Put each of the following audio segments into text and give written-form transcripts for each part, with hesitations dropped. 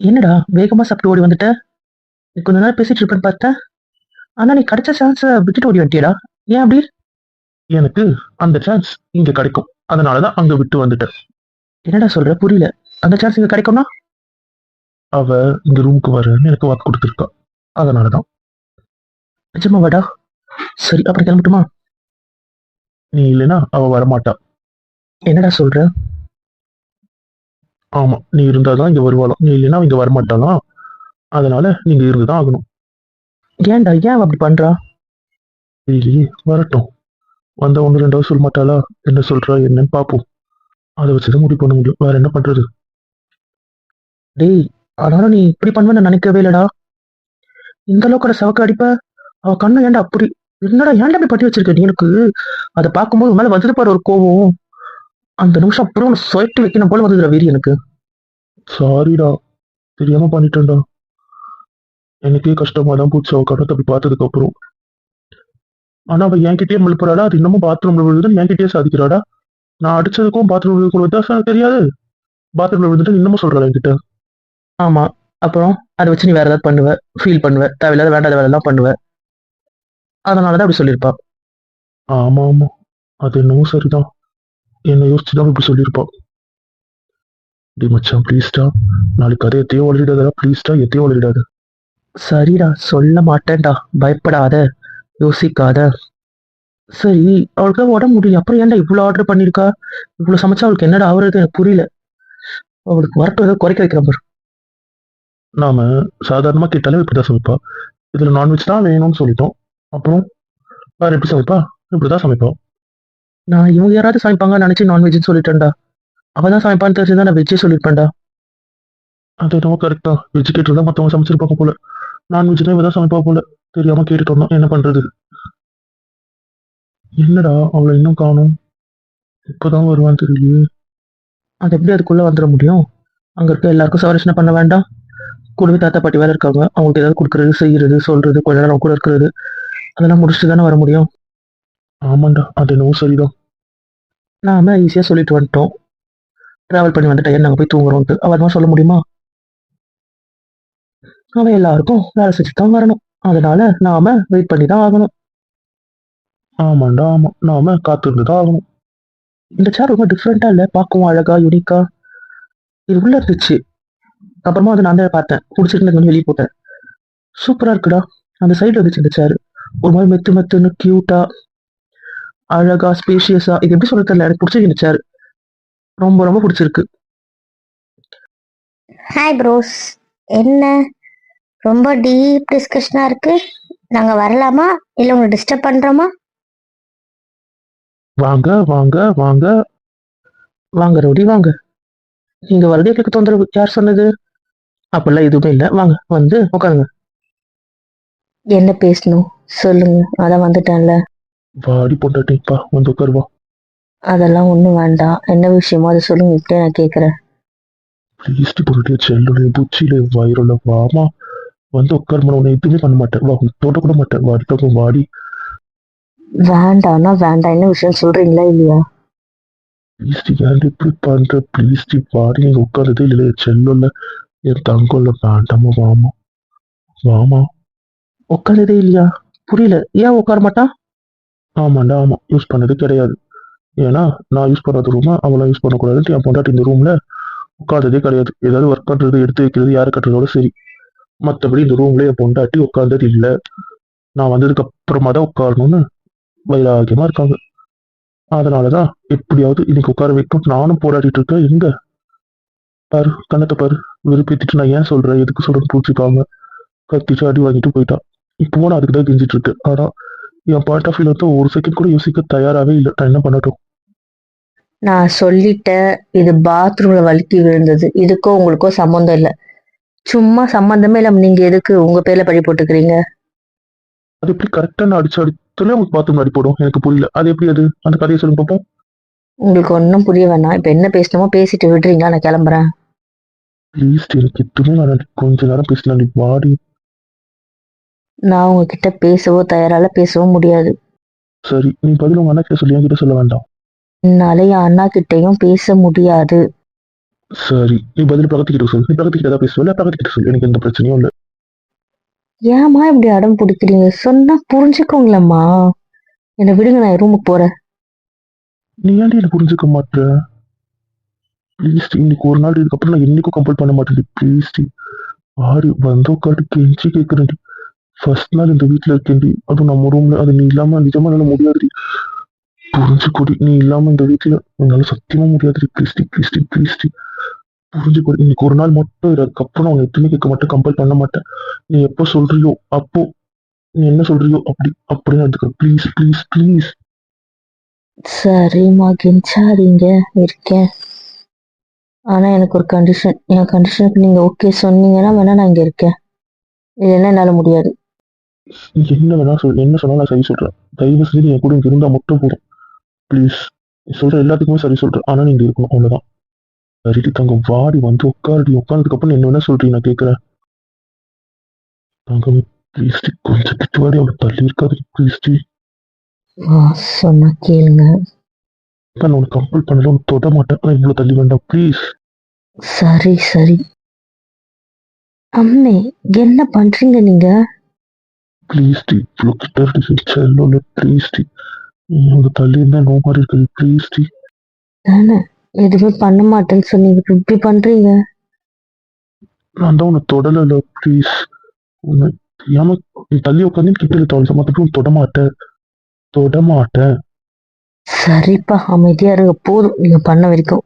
என்னடா வேகமா சாப்பிட்டு ஓடி வந்துட்ட? நீ கொஞ்ச நேரம் பேசிட்டு இருப்பேன்னு பார்த்தேன். ஆனா நீ கிடைச்ச சான்ஸ விட்டுட்டு ஓடி வந்துட்டியேடா. ஏன் அப்படி? எனக்கு அந்த சான்ஸ் இங்க கிடைக்கும். அதனாலதான் அங்க விட்டு வந்துட்டேன். என்னடா சொல்ற? புரியல. அந்த சான்ஸ் இங்க கிடைக்கும்னா? அவ இந்த ரூமுக்கு வரேன்னு எனக்கு வாக்கு கொடுத்துருக்கா. அதனாலதான். நிஜமாவாடா? சரி, அப்புறம் கிளம்பட்டுமா? நீ இல்லைன்னா அவ வரமாட்டா. என்னடா சொல்ற? ஆமா, நீ இருந்தாதான் இங்க வருவாளாம். நீ இல்லைன்னா இங்க வரமாட்டாளாம். அதனால நீங்க இருந்துதான் ஆகணும். ஏன்டா, ஏன் அவ அப்படி பண்றா? இல்லையே, வரட்டும். வந்த ஒன்று ரெண்டாவது சொல்ல மாட்டாளா? என்ன சொல்றா என்னன்னு பாப்போம். அதை வச்சுதான் முடிவு பண்ண முடியும். வேற என்ன பண்றது? டேய், ஆனாலும் நீ இப்படி பண்ணுவேன்னு நான் நினைக்கவே இல்லடா. இந்த அளவுக்கு சவக்க அடிப்ப? அவ கண்ணு ஏன்டா அப்படி? என்னடா ஏன்டா அப்படி பட்டி வச்சிருக்க நீ எனக்கு? அதை பார்க்கும்போது உன் மேல வந்தது பாரு ஒரு கோவம். அந்த நிமிஷம் அப்புறம் சொயட்டு வைக்கணும் போல வந்ததுடா வீரி எனக்கு. சாரிடா, தெரியாம பண்ணிட்டேன்டா. எனக்கே கஷ்டமா தான் போச்சு அவ கண்ணத்தை அப்படி பார்த்ததுக்கு அப்புறம். ஆனா அவ என்கிட்டயே முழுப்புறாடா. அது இன்னமும் பாத்ரூம்ல விழுதுன்னு என்கிட்டயே சாதிக்கிறாடா. நான் அடிச்சதுக்கும் பாத்ரூம் விழுதுக்கும் வித்தியாசம் தெரியாது. பாத்ரூம்ல விழுந்துட்டு இன்னமும் சொல்றாள் என்கிட்ட. ஆமா. அப்புறம் அதை வச்சு நீ வேற ஏதாவது பண்ணுவ, ஃபீல் பண்ணுவ, தேவையில்லாத வேண்டாத வேலை எல்லாம் பண்ணுவ. அதனாலதான் அப்படி சொல்லியிருப்பா. ஆமா ஆமா, அது என்னவோ சரிதான். என்ன யோசிச்சுதான் இப்படி சொல்லியிருப்பா. டி மச்சான் ப்ளீஸ்டா, நாளைக்கு கதை எத்தையும் வளரிடாதா. ப்ளீஸ்டா எத்தையும் வளரிடாத. சரிடா, சொல்ல மாட்டேன்டா. பயப்படாத, யோசிக்காத. சரி, அவளுக்கு உடம்பு முடியல, அப்புறம் ஏன்டா இவ்வளவு ஆர்டர் பண்ணிருக்கா? இவ்வளவு சமைச்சா அவளுக்கு என்னடா ஆகுறது எனக்கு புரியல. அவளுக்கு வரட்டும், ஏதோ குறைக்க வைக்கிற பாரு. நாம சாதாரணமா கேட்டாலே இப்படிதான் சமைப்பா. இதுல நான்வெஜ் தான் வேணும்னு சொல்லிட்டோம். அப்புறம் வேற எப்படி சமைப்பா? இப்படிதான் சமைப்பா. நான் இவங்க யாராவது சமைப்பாங்க நினைச்சு நான்வெஜ்னு சொல்லிட்டேன்டா. அவதான் சமைப்பான்னு தெரிஞ்சுதான் நான் வெஜ்ஜே சொல்லிருப்பேன்டா. அது என்னவோ கரெக்டா. வெஜிடேரியன் தான் மத்தவங்க சமைச்சிருப்பாங்க போல. நான்வெஜ் தான் இவதான் சமைப்பா போல. தெரியாம கேட்டுட்டோம். என்ன பண்றது? என்னடா அவளை இன்னும் காணும். இப்பதான் வருவான்னு தெரியலையே. அது எப்படி அதுக்குள்ள வந்துட முடியும்? அங்க இருக்க எல்லாருக்கும் சவரசனை பண்ண வேண்டாம்? கூடவே தாத்தா பாட்டி வேற இருக்காங்க. அவங்களுக்கு ஏதாவது கொடுக்கறது, செய்யறது, சொல்றது, கொஞ்ச நேரம் அவங்க கூட இருக்கிறது, அதெல்லாம் முடிச்சுட்டு தானே வர முடியும். ஆமாண்டா, அது என்னவோ சரிதான். நாம ஈஸியா சொல்லிட்டு வந்துட்டோம். டிராவல் பண்ணி வந்துட்டேன் நாங்க போய் தூங்குறோம்ட்டு அவன் சொல்ல முடியுமா? அவன் எல்லாருக்கும் வேலை செஞ்சு தான் வரணும். அதனால நாம வெயிட் பண்ணி தான் ஆகணும். ஆமாண்டா ஆமா, நாம காத்திருந்துதான் ஆகணும். இந்த சேர் ரொம்ப டிஃப்ரெண்டா இல்ல? பார்க்கவும் அழகா, யூனிக்கா. இது உள்ள இருந்துச்சு. அப்புறமா வந்து நான் தான் பார்த்தேன். பிடிச்சிருந்து வந்து வெளியே போட்டேன். சூப்பரா இருக்குடா. அந்த சைடுல இருந்துச்சு இந்த சேர். ஒரு மாதிரி மெத்து மெத்துன்னு கியூட்டா, அழகா, ஸ்பேஷியஸா. இது எப்படி சொல்ல தெரியல. எனக்கு பிடிச்சிருக்கு இந்த சேர். ரொம்ப ரொம்ப பிடிச்சிருக்கு. Hi bros. என்ன ரொம்ப டீப் டிஸ்கஷனா இருக்கு? நாங்க வரலாமா இல்ல உங்களை டிஸ்டர்ப் பண்றோமா? வாங்க வாங்க வாங்க. வாங்க ரவுடி வாங்க. நீங்க வரதே கேட்க தொந்தரவு. யார் சொன்னது? அப்பெல்லாம் எதுவுமே இல்லை. வாங்க வந்து உட்காருங்க. என்ன பேசணும் சொல்லுங்க, அதான் வந்துட்டேன்ல. வாடி பொண்டாட்டிப்பா வந்து உட்காருவா. அதெல்லாம் ஒண்ணும் வேண்டாம். என்ன விஷயமோ அதை சொல்லுங்க, இப்படியே நான் கேக்குறேன். ப்ளீஸ்டி பொருட்டிய செல்லுல புச்சியில வயிறுல வாமா. வந்து உட்காருமா. உன்னை எதுவுமே பண்ண மாட்டேன். வா, தொட கூட மாட்டேன். வாடி தங்க வாடி. வேண்டாம்னா வேண்டாம், என்ன விஷயம் சொல்றீங்களா இல்லையா? ப்ளீஸ்டி ஏன் இப்படி பண்ற? ப்ளீஸ்டி வாடி. நீங்க உட்காரதே இல்லை செல்லுல. என் தங்கம்ல வேண்டாமா. வாமா வாமா. உட்காந்ததே இல்லையா? புரியல. ஏன் உட்கார மாட்டான்? ஆமாண்டா ஆமா, யூஸ் பண்ணது கிடையாது. ஏன்னா நான் யூஸ் பண்ணாத ரூமை அவளை யூஸ் பண்ணக்கூடாதுன்ட்டு என் பொண்டாட்டி இந்த ரூம்ல உட்கார்ந்ததே கிடையாது. ஏதாவது ஒர்க் பண்றது, எடுத்து வைக்கிறது, யாரை கட்டுறதோட சரி. மற்றபடி இந்த ரூம்ல என் பொண்டாட்டி உட்கார்ந்தது இல்லை. நான் வந்ததுக்கு அப்புறமா தான் உட்காரணும்னு வைராக்கியமா இருக்காங்க. அதனாலதான் எப்படியாவது இன்னைக்கு உட்கார வைக்கும் நானும் போராடிட்டு இருக்கேன். எங்க பாரு கண்ணத்தை பாரு. விருப்பத்திட்டு நான் ஏன் சொல்றேன், எதுக்கு சொல்றேன்னு பூச்சிக்காம கத்திச்சு அடி வாங்கிட்டு போயிட்டா. இப்போ நான் அதுக்கு தான் கெஞ்சிட்டு இருக்கேன். ஆனா என் பாயிண்ட் ஆஃப் வியூல வந்து ஒரு செகண்ட் கூட யோசிக்க தயாராகவே இல்லை. நான் என்ன பண்ணட்டும்? நான் சொல்லிட்டேன், இது பாத்ரூம்ல வழுக்கி விழுந்தது, இதுக்கோ உங்களுக்கோ சம்மந்தம் இல்லை. சும்மா சம்மந்தமே இல்லாம நீங்க எதுக்கு உங்க பேர்ல பழி போட்டுக்கிறீங்க? அது எப்படி கரெக்டா நான் அடிச்சு அடித்துல உங்களுக்கு பார்த்து அடி போடும்? எனக்கு புரியல. அது எப்படி? அது அந்த கதையை சொல்லுங்க பாப்போம். உங்களுக்கு ஒன்றும் புரிய வேணாம். இப்ப என்ன பேசணுமோ பேசிட்டு விடுறீங்களா? நான் கிளம்புறேன். ப்ளீஸ், எனக்கு எதுவுமே வேணாம். கொஞ்ச நேரம் பேசலாம். நீ வாடி. நான் உங்ககிட்ட பேசவோ தயாரால பேசவும் முடியாது. சரி, நீ பதில் உங்க அண்ணா கிட்ட சொல்லி என்கிட்ட சொல்ல வேண்டாம். என்னால என் அண்ணா கிட்டயும் பேச முடியாது. சரி, நீ பதில் பக்கத்துக்கிட்ட சொல்லு. நீ பக்கத்துக்கிட்ட ஏதாவது பேசுவல, பக்கத்துக்கிட்ட சொல்லு. எனக்கு எந்த பிரச்சனையும் இல்லை. ஏம்மா இப்படி அடம் பிடிக்கிறீங்க? சொன்னா புரிஞ்சுக்கோங்களேம்மா. என்னை விடுங்க, நான் ரூமுக்கு போறேன். நீ ஏன்டி என்ன புரிஞ்சுக்க மாட்ற? ப்ளீஸ் இன்னைக்கு ஒரு நாள், இதுக்கப்புறம் நான் என்னைக்கும் கம்பல் பண்ண மாட்டேன். ப்ளீஸ் ஆடி வந்து உட்காந்து கெஞ்சி கேட்குறேன். ஃபர்ஸ்ட் நாள் இந்த வீட்டில் இருக்கேன்டி, அதுவும் நம்ம ரூம்ல. அது நீ இல்லாம நிஜமா என்னால முடியாது. புரிஞ்சுக்கொடி, நீ இல்லாம இந்த வீட்டுல என்னால சத்தியமா முடியாது. ப்ளீஸ் புரிஞ்சுக்கொடி. இன்னைக்கு ஒரு நாள் மட்டும் இரு. அதுக்கப்புறம் நான் உன்னை எதுவுமே கேட்க மாட்டேன், கம்பல் பண்ண மாட்டேன். நீ எப்போ சொல்றியோ அப்போ, நீ என்ன சொல்றியோ அப்படி நடந்துக்க. ப்ளீஸ். சரிம்மா, கெஞ்சாதீங்க, இருக்கேன். ஆனா எனக்கு ஒரு கண்டிஷன். என் கண்டிஷனுக்கு நீங்க ஓகே சொன்னீங்கன்னா வேணா நான் இங்க இருக்கேன். இல்லைன்னா என்னால முடியாது. என்ன வேணா சொல், என்ன சொன்னாலும் நான் சரி சொல்றேன். தயவு செஞ்சு நீ என் கூட இங்க இருந்தா மட்டும் போதும். ப்ளீஸ். நீ சொல்ற எல்லாத்துக்குமே சரி சொல்றேன், ஆனா நீங்க இருக்கணும், அவ்வளவுதான். சரிடி தங்கம், வாடி வந்து உட்காருடி. உட்கார்ந்ததுக்கு அப்புறம் நீ என்ன வேணா சொல்றீங்க, நான் கேட்கறேன். தங்கம் ப்ளீஸ், கொஞ்சம் கிட்டுவாடி, அவளை தள்ளி இருக்காது. ப்ளீஸ். சொன்னா கேளுங்க. நான் உனக்கு கம்பல் பண்ணல, உனக்கு தொட மாட்டேன். நான் இவ்வளவு தள்ளி வேண்டாம், ப்ளீஸ். சரி. அம்மே, என்ன பண்றீங்க நீங்க? ப்ளீஸ் இவ்வளவு கிட்ட இருக்கு செல்லோல. ப்ளீஸ் உனக்கு தள்ளி இருந்தா நோ மாதிரி இருக்குது. ப்ளீஸ் தானே எதுவுமே பண்ண மாட்டேன்னு சொன்னீங்க, இப்ப இப்படி பண்றீங்க. நான் தான் உன்னை தொடல. ப்ளீஸ். உன்னை ஏமா நீ தள்ளி உட்காந்து கிட்ட தவழ்ச்ச மற்றபடி தொட மாட்டேன். சரிப்பா, அமைதியா இருங்க, போதும் நீங்க பண்ண வரைக்கும்.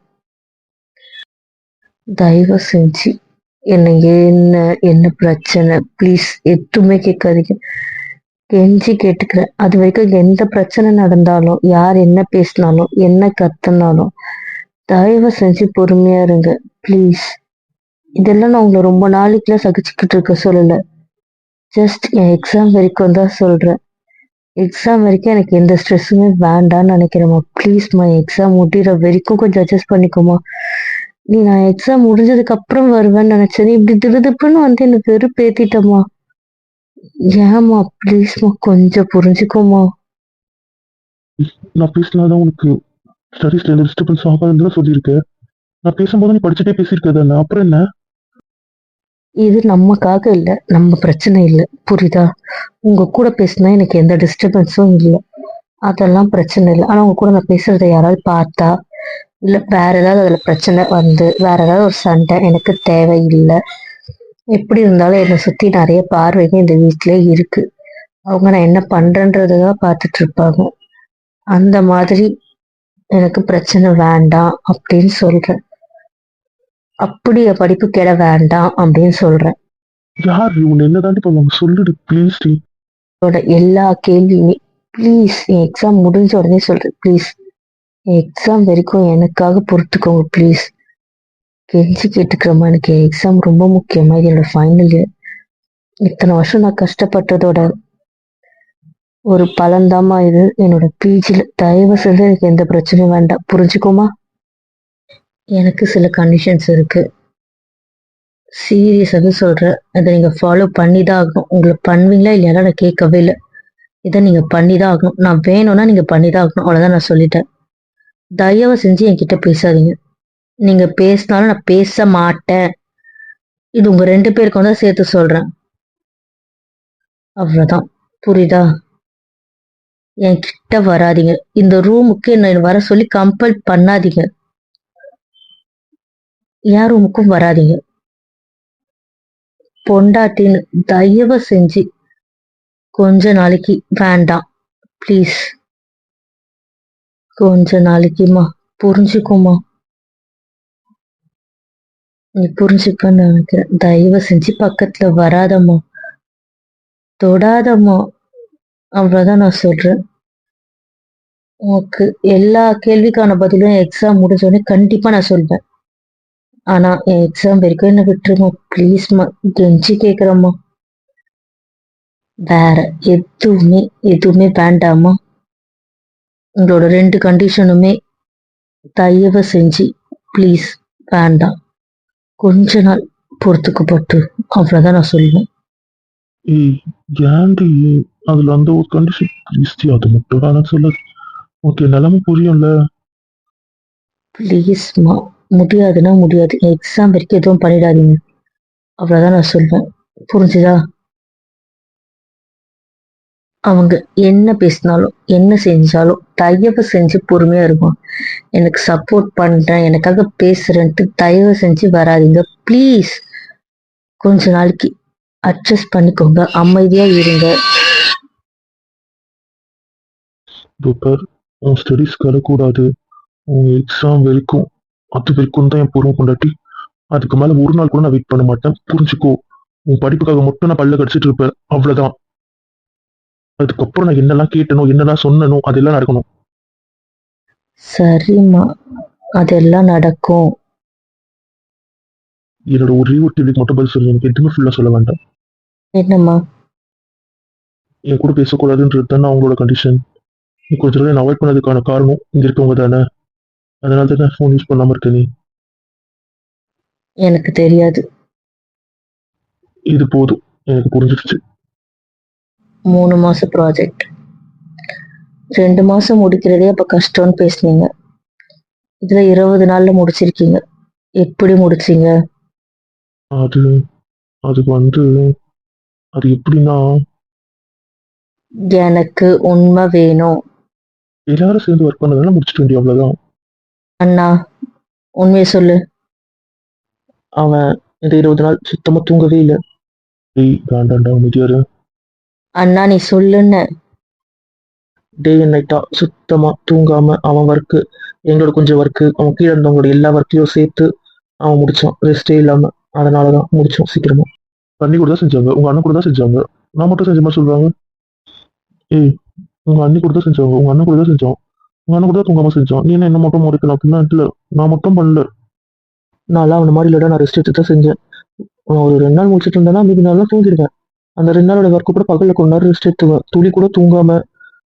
தயவு செஞ்சு என்ன என்ன என்ன பிரச்சனை, ப்ளீஸ் எதுவுமே கேட்காதீங்க. கெஞ்சி கேட்டுக்கிறேன். அது வரைக்கும் இங்க எந்த பிரச்சனை நடந்தாலும், யார் என்ன பேசினாலும், என்ன கத்துனாலும், தயவு செஞ்சு பொறுமையா இருங்க, ப்ளீஸ். இதெல்லாம் நான் உங்களை ரொம்ப நாளைக்குலாம் சகிச்சுக்கிட்டு இருக்க சொல்லல. ஜஸ்ட் என் எக்ஸாம் வரைக்கும் தான் சொல்றேன். எக்ஸாம் வரைக்கும் எனக்கு எந்த ஸ்ட்ரெஸ்ஸுமே வேண்டான்னு நினைக்கிறேம்மா. ப்ளீஸ்மா, எக்ஸாம் முடிகிற வரைக்கும் கொஞ்சம் அட்ஜஸ்ட் பண்ணிக்கோமா. நான் எக்ஸாம் முடிஞ்சதுக்கு அப்புறம் வருவேன்னு நினைச்சேன். நீ இப்படி திடுதிப்புன்னு வந்து எனக்கு வெறுப்பேத்திட்டம்மா. ஏம்மா ப்ளீஸ்மா, கொஞ்சம் புரிஞ்சுக்கோமா. நான் பேசினாதான் உனக்கு ஸ்டடீஸ்ல எந்த டிஸ்டர்பன்ஸ் ஆகாதுன்னு சொல்லியிருக்கேன். நான் பேசும்போது நீ படிச்சுட்டே பேசியிருக்கேன், அப்புறம் என்ன? இது நமக்காக இல்ல, நம்ம பிரச்சனை இல்ல, புரியுதா? உங்க கூட பேசினா எனக்கு எந்த டிஸ்டர்பன்ஸும் இல்லை, அதெல்லாம் பிரச்சனை இல்லை. ஆனா உங்க கூட நான் பேசுறதை யாராவது பார்த்தா, இல்ல வேற ஏதாவது அதுல பிரச்சனை வந்து வேற ஏதாவது ஒரு சண்டை எனக்கு தேவையில்லை. எப்படி இருந்தாலும் என்னை சுத்தி நிறைய பார்வைங்க இந்த வீட்டிலே இருக்கு. அவங்க நான் என்ன பண்றேன்றதான் பார்த்துட்டு இருப்பாங்க. அந்த மாதிரி எனக்கு பிரச்சனை வேண்டாம் அப்படின்னு சொல்றேன். அப்படி என் படிப்பு கெட வேண்டாம் அப்படின்னு சொல்றேன். யார் உன்னை என்ன தாண்டி பண்ணுவாங்க? சொல்லுடி ப்ளீஸ். என்னோட எல்லா கேள்வியுமே ப்ளீஸ், என் எக்ஸாம் முடிஞ்ச உடனே சொல்றேன், ப்ளீஸ் என் எக்ஸாம் வரைக்கும் எனக்காக பொறுத்துக்கோங்க ப்ளீஸ். கெஞ்சி கேட்டுக்கிறோமா, எனக்கு என் எக்ஸாம் ரொம்ப முக்கியமா, இது என்னோட ஃபைனல் இயர். இத்தனை வருஷம் நான் கஷ்டப்பட்டதோட ஒரு பலன்தாம்மா இது. என்னோட பிஜில தயவு செஞ்சு எனக்கு எந்த பிரச்சனையும் வேண்டாம், புரிஞ்சுக்கோமா. எனக்கு சில கண்டிஷன்ஸ் இருக்கு, சீரியஸாவே சொல்றேன். அதை நீங்க ஃபாலோ பண்ணி தான் ஆகணும். உங்களை பண்ணுவீங்களா இல்லையா நான் கேட்கவே இல்லை. இதை நீங்க பண்ணி தான் ஆகணும். நான் வேணும்னா நீங்க பண்ணி தான் ஆகணும், அவ்வளவுதான். நான் சொல்லிட்டேன். தயவு செஞ்சு என்கிட்ட பேசாதீங்க. நீங்க பேசினாலும் நான் பேச மாட்டேன். இது உங்க 2 பேருக்கும் தான் சேர்த்து சொல்றேன், அவ்வளவுதான். புரியுதா? என்கிட்ட வராதீங்க. இந்த ரூமுக்கு என்ன வர சொல்லி கம்பல் பண்ணாதீங்க. யார் ரூமுக்கும் வராதீங்க. பொண்டாட்டின்னு தயவு செஞ்சு கொஞ்ச நாளைக்கு வேண்டாம், ப்ளீஸ். கொஞ்ச நாளைக்குமா, புரிஞ்சுக்கோமா. நீ புரிஞ்சுப்பன்னு நினைக்கிறேன். தயவு செஞ்சு பக்கத்துல வராதம்மா, தொடாதம்மா, அவ்வளவுதான் நான் சொல்றேன். உனக்கு எல்லா கேள்விக்கான பதிலும் எக்ஸாம் முடிஞ்சோடனே கண்டிப்பா நான் சொல்வேன். ஆனா என் எக்ஸாம் வரைக்கும் என்ன விட்டுருமா, ப்ளீஸ்மா, கெஞ்சி கேக்குறம்மா. வேற எதுவுமே எதுவுமே வேண்டாமா. உங்களோட 2 கண்டிஷனுமே தயவு செஞ்சு ப்ளீஸ் வேண்டாம். கொஞ்ச நாள் பொறுத்துக்கு பட்டு, அவ்வளவுதான் நான் சொல்லுவேன். ஏய், ஏன்டி அதுல அந்த ஒரு கண்டிஷன்? ப்ளீஸ் அது மட்டும் நான் சொல்லாது. ஓகே, நிலைமை புரியும்ல? ப்ளீஸ்மா, முடியாதுன்னா முடியாது. எக்ஸாம் வரைக்கும் எதுவும் பண்ணிடாதீங்க. அவ்வளவுதான் நான் சொல்வேன். புரிஞ்சுதா? அவங்க என்ன பேசினாலும், என்ன செஞ்சாலும் தயவு செஞ்சு பொறுமையா இருக்கும். எனக்கு சப்போர்ட் பண்றேன், எனக்காக பேசுறேன்ட்டு தயவு செஞ்சு வராதீங்க. ப்ளீஸ். கொஞ்ச நாளைக்கு அட்ஜஸ்ட் பண்ணிக்கோங்க. அமைதியா இருங்க. டாக்டர், உன் ஸ்டடீஸ்க்கு வரக்கூடாது. உன் எக்ஸாம் வரைக்கும் அது வரைக்கும் தான் என் பொறுமை கொண்டாட்டி அதுக்கு மேல ஒரு நாள் கூட நான் வெயிட் பண்ண மாட்டேன். புரிஞ்சுக்கோ. உன் படிப்புக்காக மட்டும் நான் பல்ல கடிச்சிட்டு இருப்பேன். அவ்வளவுதான். அதுக்கப்புறம் நான் என்னெல்லாம் கேட்டனோ என்னெல்லாம் சொன்னனோ அதெல்லாம் நடக்கணும். சரிம்மா, அதெல்லாம் நடக்கும். என்னோட ஒரே ஒரு கேள்விக்கு மட்டும் பதில் சொல்லு. எனக்கு எதுவுமே ஃபுல்லா சொல்ல வேண்டாம். என்னம்மா? என் கூட பேசக்கூடாதுன்றது தானே அவங்களோட கண்டிஷன். நீ கொஞ்ச நாள் என்ன அவாய்ட் பண்ணதுக்கான காரணம் இங்க இருக்கவங்க தானே. அதனால தானே ஃபோன் யூஸ் பண்ணாம இருக்க நீ. எனக்கு தெரியாது. இது போதும், எனக்கு புரிஞ்சிருச்சு. 3 மாச ப்ராஜெக்ட். 2 மாசம் முடிக்கிறதே அப்ப கஷ்டம்னு பேசுனீங்க. இதுல 20 நாள்ல முடிச்சிருக்கீங்க. எப்படி முடிச்சீங்க? அது அதுக்கு வந்து அது எப்படின்னா எனக்கு உண்மை வேணும். எல்லாரும் சேர்ந்து ஒர்க் பண்ணதால முடிச்சிட்டு வேண்டிய அவ்வளவுதான். அண்ணா, உண்மையை சொல்லு. அவன் இந்த 20 நாள் சுத்தமா தூங்கவே இல்லை. டேய் வேண்டாண்டா அமைதியாரு. அண்ணா, நீ சொல்லுன்னு. டே அண்ட் நைட்டா சுத்தமா தூங்காம அவன் ஒர்க்கு, எங்களோட கொஞ்சம் ஒர்க்கு, அவன் கீழே இருந்தவங்களோட எல்லா ஒர்க்கையும் சேர்த்து அவன் முடிச்சான். ரெஸ்டே இல்லாம. அதனாலதான் முடிச்சோம் சீக்கிரமா. தண்ணி கூட தான் செஞ்சாங்க, உங்க அண்ணன் கூட தான் செஞ்சாங்க. நான் மட்டும் செஞ்ச மாதிரி சொல்றாங்க. ஏய், உங்க அண்ணி கூட தான் செஞ்சாங்க, உங்க அண்ணன் கூட தான் செஞ்சோம். உங்க அண்ணன் கூட தான் தூங்காம செஞ்சோம். நீ என்ன மட்டும் முடிக்கணும் அப்படின்னா இல்ல, நான் மட்டும் பண்ணல. நான்லாம் அவன மாதிரி இல்லடா, நான் ரெஸ்ட் எடுத்து தான் செஞ்சேன். நான் ஒரு 2 நாள் முடிச்சிட்டு இருந்தேன்னா மீதி நாள்லாம் தூங்கிடுவேன். அந்த 2 நாளோட ஒர்க்கு கூட பகல்ல கொஞ்ச நேரம் ரெஸ்ட் எடுத்துவேன். துளி கூட தூங்காம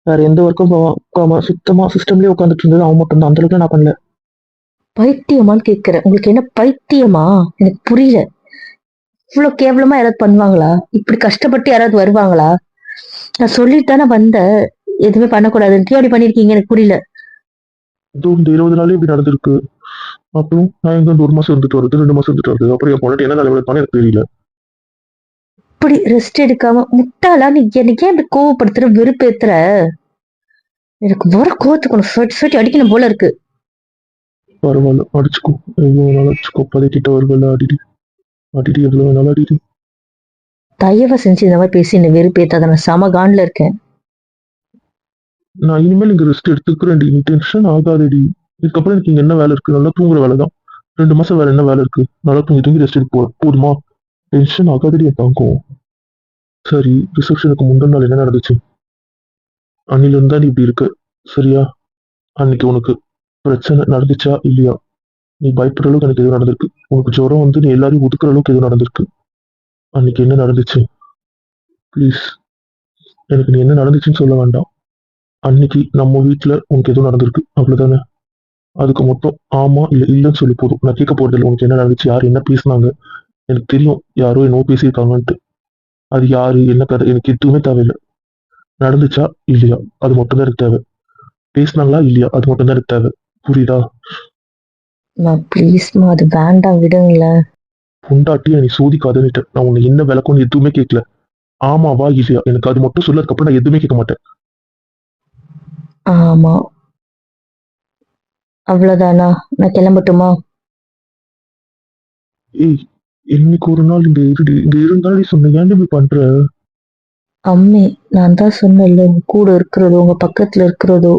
வேற எந்த ஒர்க்கும் பார்க்காம சுத்தமா சிஸ்டம்லயே உட்காந்துட்டு இருந்தது அவன் மட்டும் தான். அந்த அளவுக்கு நான் பண்ணல. பைத்தியமான்னு கேட்கிறேன். உங்களுக்கு என்ன பைத்தியமா? எனக்கு புரியல. இவ்வளவு கேவலமா யாராவது பண்ணுவாங்களா? இப்படி கஷ்டப்பட்டு யாராவது வருவாங்களா? நான் சொல்லிட்டு தானே வந்தேன் எதுவுமே பண்ணக்கூடாதுன்னு. அப்படி பண்ணிருக்கீங்க, எனக்கு புரியல. இதோ இந்த 20 நாளே இப்படி நடந்திருக்கு. அப்புறம் நான் எங்க இந்த 1 மாசம் இருந்துட்டு வருது, 2 மாசம் இருந்துட்டு வருது. அப்புறம் என் பொண்ணு என்ன தலைவலி இருப்பானு எனக்கு தெரியல. இப்படி ரெஸ்ட் எடுக்காம முட்டாளா நீ என்னைக்கே இப்படி கோவப்படுத்துற, வெறுப்பேத்துற? எனக்கு வர கோவத்துக்கு உனக்கு சொட்டி சொட்டி அடிக்கணும் போல இருக்கு. பரவாயில்ல, அடிச்சுக்கோ. எவ்வளவு நாள் அடிச்சுக்கோ. பதக்கிட்ட வருவல அடிடி. அடிடி, எவ்வளவு நாள் அடிடி. தயவு செஞ்சு இந்த மாதிரி பேசி என்ன வெறுப்பேத்தாத. நான் செம காண்ல இருக்கேன். நான் இனிமேல் இங்க ரெஸ்ட் எடுத்துக்கிறேன்டி. நீ டென்ஷன் ஆகாதடி. இதுக்கப்புறம் எனக்கு இங்க என்ன வேலை இருக்கு? நல்லா தூங்குற வேலை தான். 2 மாசம் வேற என்ன வேலை இருக்கு? நல்லா தூங்கி தூங்கி ரெஸ்ட் எடுத்து போறேன். போதுமா? டென்ஷன் ஆகாதடி என் தங்கம். சரி, ரிசப்ஷனுக்கு முந்தின நாள் என்ன நடந்துச்சு? அன்னில இருந்தா நீ இப்படி இருக்க. சரியா? அன்னைக்கு உனக்கு பிரச்சனை நடந்துச்சா இல்லையா? நீ பயப்படுற அளவுக்கு எனக்கு எதுவும் நடந்திருக்கு. உனக்கு ஜுரம் வந்து நீ எல்லாரையும் ஒதுக்குற அளவுக்கு எதுவும் நடந்திருக்கு. அன்னைக்கு என்ன நடந்துச்சு? ப்ளீஸ், எனக்கு நீ என்ன நடந்துச்சுன்னு சொல்ல வேண்டாம். அன்னைக்கு நம்ம வீட்டுல உனக்கு எதுவும் நடந்திருக்கு, அவ்வளவுதானே? அதுக்கு மட்டும் ஆமா இல்ல இல்லைன்னு சொல்லி போதும். நான் கேட்க போறது இல்லை உனக்கு என்ன நடந்துச்சு, யார் என்ன பேசினாங்க. எனக்கு தெரியும் யாரோ என்னவோ பேசியிருக்காங்கன்ட்டு. அது யாரு, என்ன கதை, எனக்கு எதுவுமே தேவையில்லை. நடந்துச்சா இல்லையா அது மட்டும் தான் எனக்கு தேவை. பேசினாங்களா இல்லையா அது மட்டும் தான் எனக்கு தேவை. புரியுதா? நான் ப்ளீஸ்மா, அது வேண்டாம், விடுங்களேன். பொண்டாட்டியை நீ சோதிக்காதன்னுட்டு நான் உன்னை என்ன விளக்கம்னு எதுவுமே கேட்கல. ஆமாவா இல்லையா எனக்கு அது மட்டும் சொல்ல. அதுக்கப்புறம் நான் எதுவுமே கேட்க மாட்டேன். ஆமா, அவ்வளவுதானா? நான் கிளம்பட்டுமா? ஏய், இன்னைக்கு ஒரு நாள் இங்க இருடி. இங்க இருந்தாலே சொன்ன ஏன் இப்படி பண்ற? அம்மி, நான் தான் சொன்னேன்ல, உங்க கூட இருக்கிறதோ, உங்க பக்கத்துல இருக்கிறதோ,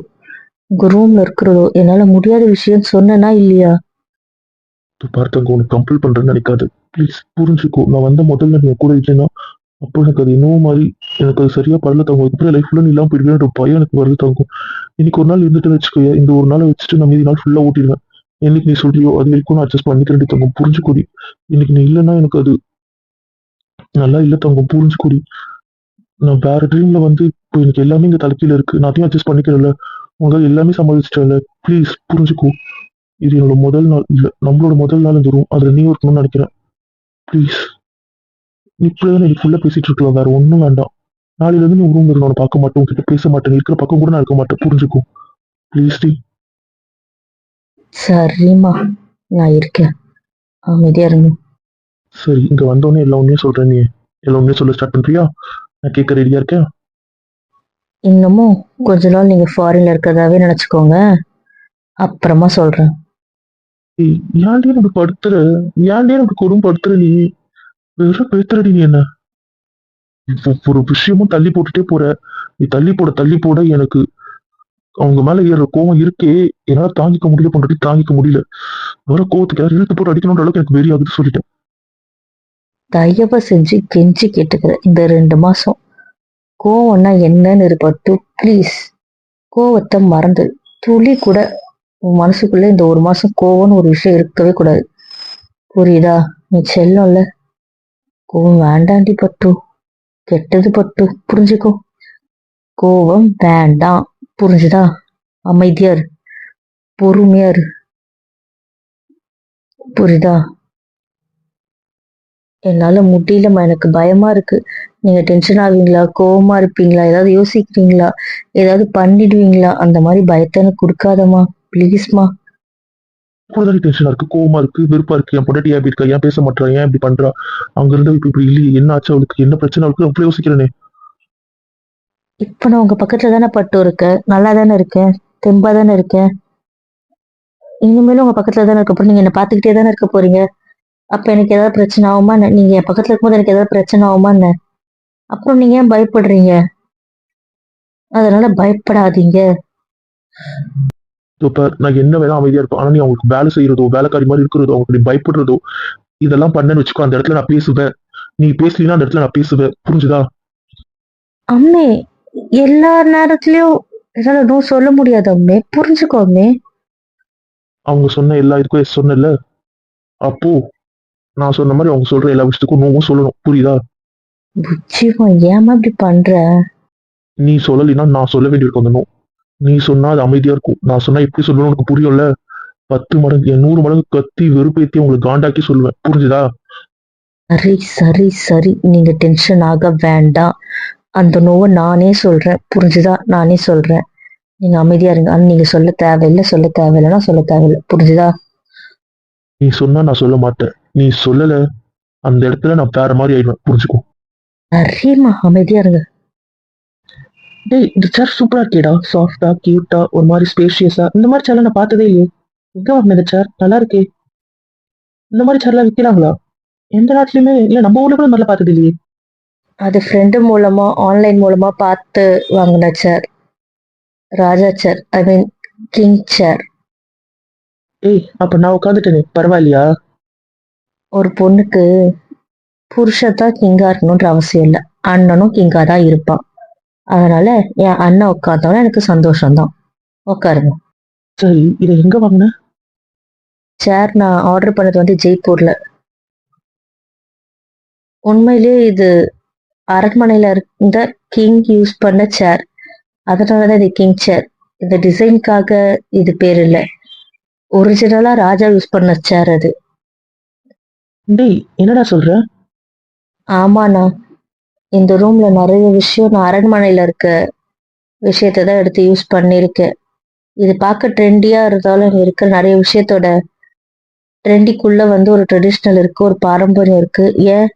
உங்க ரூம்ல இருக்கிறதோ என்னால முடியாத விஷயம் சொன்னேனா இல்லையா? பார்த்தவங்க உனக்கு கம்பல் பண்றேன்னு நினைக்காது. ப்ளீஸ் புரிஞ்சுக்கோ. நான் வந்த முதல்ல நீ என் கூட இல்லைன்னா அப்போ எனக்கு அது என்னவோ மாதிரி எனக்கு அது சரியா பரல தங்கும். இதுக்கப்புறம் லைஃப் ஃபுல்லா நீ இல்லாம போயிடுவேன் பயம் எனக்கு வருது தங்கும். இன்னைக்கு ஒரு நாள் இருந்துட்டு வச்சுக்கோயா. இந்த ஒரு நாளை வச்சுட்டு நான் மீதி நாள் ஃபுல்லா ஓட்டிடுவேன். என்னைக்கு நீ சொல்றியோ அது வரைக்கும் நான் அட்ஜஸ்ட் பண்ணிக்கிறேன் தங்கும். புரிஞ்சுக்கொடி. இன்னைக்கு நீ இல்லைன்னா எனக்கு அது நல்லா இல்லை தங்கும். புரிஞ்சுக்கொடி. நான் வேற ட்ரீம்ல வந்து இப்போ எனக்கு எல்லாமே இங்க தலைக்கீழ இருக்கு. நான் அதையும் அட்ஜஸ்ட் பண்ணிக்கிறேன்ல. உங்களால் எல்லாமே சமாளிச்சிட்டேன்ல. ப்ளீஸ் புரிஞ்சுக்கோ. இது என்னோட முதல் நாள் இல்ல, நம்மளோட முதல் நாள் இந்த ரூம். அதுல நீ இருக்கணும்னு நினைக்கிறேன். ப்ளீஸ். நீ இப்படிதான் எனக்கு ஃபுல்லா பேசிட்டு இருக்கலாம், வேற ஒண்ணும் வேண்டாம். நாளையில இருந்து நீ ரூம் இருக்கணும் பார்க்க மாட்டேன், உங்ககிட்ட பேச மாட்டேன், நீ இருக்கிற பக்கம் கூட நான் இருக்க மாட்டேன். புரிஞ்சுக்கோ ப்ளீஸ் டி. சரிம்மா. நான் இருக்கேன். அமைதியா இருங்க. சரி, இங்க வந்தோடனே எல்லா உண்மையும் சொல்றேன். நீ எல்லா உண்மையும் சொல்ல ஸ்டார்ட் பண்றியா? நான் கேட்க ரெடியா இருக்கேன். இன்னமும் கொஞ்ச நாள் நீங்க ஃபாரின்ல இருக்கிறதாவே நினைச்சுக்கோங்க. அப்புறமா சொல்றேன். ஏய், ஏன்டி எனக்கு படுத்துற? ஏன்டி எனக்கு கொடுமைப்படுத்துற நீ? வெறும் பேத்துறடி நீ என்ன? இப்போ ஒரு விஷயமும் தள்ளி போட்டுட்டே போற. நீ தள்ளி போட எனக்கு அவங்க மேல ஏற கோவம் இருக்கே. என்னால தாங்கிக்க முடியல, பண்றது தாங்கிக்க முடியல. வர கோவத்துக்கு யாரும் இழுத்து போட்டு அடிக்கணுன்ற அளவுக்கு எனக்கு வெறி ஆகுது சொல்லிட்டேன். தயவு செஞ்சு கெஞ்சி கேட்டுக்கிறேன். இந்த 2 மாசம் கோவம்னா என்னன்னு இருப்பட்டு ப்ளீஸ். கோவத்தை மறந்து துளி கூட உன் மனசுக்குள்ள இந்த 1 மாசம் கோவம்னு ஒரு விஷயம் இருக்கவே கூடாது. புரியுதா? நீ செல்லம்ல. கோவம் வேண்டாண்டி பட்டு. கெட்டது பட்டு. புரிஞ்சுக்கோ. கோவம் வேண்டாம். புரிஞ்சுதா? அமைதியா இரு. பொறுமையா இரு. புரியுதா? என்னால முடியலம்மா. எனக்கு பயமா இருக்கு. நீங்க டென்ஷன் ஆவீங்களா? கோவமா இருப்பீங்களா? ஏதாவது யோசிக்கிறீங்களா? ஏதாவது பண்ணிடுவீங்களா? அந்த மாதிரி பயத்தை எனக்கு கொடுக்காதம்மா. ப்ளீஸ்மா. கூடுதல் டென்ஷனா இருக்கு, கோவமா இருக்கு, வெறுப்பா இருக்கு. என் பொண்டாட்டி ஏன் இப்படி இருக்கா? ஏன் பேச மாட்டா? ஏன் இப்படி பண்றா? அங்க இருந்து இப்ப இப்படி இல்லையே, என்ன ஆச்சு அவளுக்கு? என்ன பிரச்சனை அவளுக்கு? அப்படி யோசிக்கிறேனே. இப்ப நான் உங்க பக்கத்துல தானே பட்டு இருக்கேன். நல்லா தானே இருக்கேன். தெம்பா தானே இருக்கேன். இனிமேலும் உங்க பக்கத்துல தானே இருக்க போறீங்க. நீங்க என்ன பாத்துக்கிட்டே தானே இருக்க போறீங்க. அப்ப எனக்கு ஏதாவது பிரச்சனை ஆகுமா என்ன? நீங்க என் பக்கத்துல இருக்கும்போது எனக்கு ஏதாவது பிரச்சனை ஆகுமா என்ன? அப்புறம் நீங்க ஏன் பயப்படுறீங்க? அதனால பயப்படாதீங்க. இப்ப நான் என்ன வேணா அமைதியா இருப்பேன். ஆனா நீ அவங்களுக்கு வேலை செய்யறதோ, வேலைக்காரி மாதிரி இருக்கிறதோ, அவங்களுக்கு நீ பயப்படுறதோ, இதெல்லாம் பண்ணேன்னு வச்சுக்கோ, அந்த இடத்துல நான் பேசுவேன். நீ பேசலீன்னா அந்த இடத்துல நான் பேசுவேன். புரிஞ்சுதா? அம்மே, எல்லா நேரத்துலயும் என்னால நோ சொல்ல முடியாது அம்மே. புரிஞ்சுக்கோ அம்மே. அவங்க சொன்ன எல்லா இதுக்கும் எஸ் சொன்னேன்ல, அப்போ நான் சொன்ன மாதிரி அவங்க சொல்ற எல்லா விஷயத்துக்கும் நோவும் சொல்லணும். புரியுதா? புச்சிமா, ஏமா இப்படி பண்ற? நீ சொல்லலைன்னா நான் சொல்ல வேண்டியிருக்கும் அந்த நோ. நீ சொன்னா அது அமைதியா இருக்கும். நான் சொன்னா எப்படி சொல்லணும்னு உனக்கு புரியும்ல. 10 மடங்கு, 100 மடங்கு கத்தி வெறுப்பேத்தி உங்களுக்கு காண்டாக்கி சொல்லுவேன். புரிஞ்சுதா? சரி சரி சரி, நீங்க டென்ஷன் ஆக வேண்டாம். அந்த நோவை நானே சொல்றேன். புரிஞ்சுதா? நானே சொல்றேன். நீங்க அமைதியா இருங்க. ஆனா நீங்க சொல்ல தேவையில்லை. சொல்ல தேவையில்லைன்னா சொல்ல தேவையில்லை. புரிஞ்சுதா? நீ சொன்னா நான் சொல்ல மாட்டேன். நீ சொல்லல, அந்த இடத்துல நான் வேற மாதிரி ஆயிடுவேன். புரிஞ்சுக்கோ. சரிம்மா, அமைதியா இருங்க. டேய், இந்த சேர் சூப்பரா இருக்கேடா. சாஃப்டா, கியூட்டா, ஒரு மாதிரி ஸ்பேஷியஸா. இந்த மாதிரி சேர்லாம் நான் பார்த்ததே இல்லையே. எங்க வாங்கின இந்த சேர்? நல்லா இருக்கே. இந்த மாதிரி சேர்லாம் விற்கிறாங்களா? எந்த நாட்டிலுமே இல்ல, நம்ம ஊர்ல கூட நல்லா பார்த்தது இல்லையே. அது ஃப்ரெண்டு மூலமா ஆன்லைன் மூலமா பார்த்து வாங்கின சேர். ராஜா சேர், ஐ மீன் கிங் சேர். ஏய், அப்ப நான் உட்காந்துட்டேனே, பரவாயில்லையா? ஒரு பொண்ணுக்கு புருஷன் தான் கிங்கா இருக்கணும்ன்ற அவசியம் இல்லை. அண்ணனும் கிங்கா தான் இருப்பான். அதனால என் அண்ணன் உட்கார்ந்தோன்னா எனக்கு சந்தோஷம்தான். உட்காருங்க. சரி, இதை எங்க வாங்கின? சேர் நான் ஆர்டர் பண்ணது வந்து ஜெய்ப்பூர்ல. உண்மையிலேயே இது அரண்மனையில இருந்த கிங் யூஸ் பண்ண சேர். அதனாலதான் இது கிங் சேர். இந்த டிசைனுக்காக இது பேர் இல்ல. ஒரிஜினலா ராஜா யூஸ் பண்ண சேர் அது. டேய், என்னடா சொல்ற? ஆமாண்ணா. இந்த ரூம்ல நிறைய விஷயம் நான் அரண்மனையில இருக்க விஷயத்தை தான் எடுத்து யூஸ் பண்ணியிருக்கேன். இது பார்க்க ட்ரெண்டியா இருந்தாலும் இங்க இருக்கிற நிறைய விஷயத்தோட ட்ரெண்டிக்குள்ள வந்து ஒரு ட்ரெடிஷ்னல் இருக்கு, ஒரு பாரம்பரியம் இருக்கு. ஏன்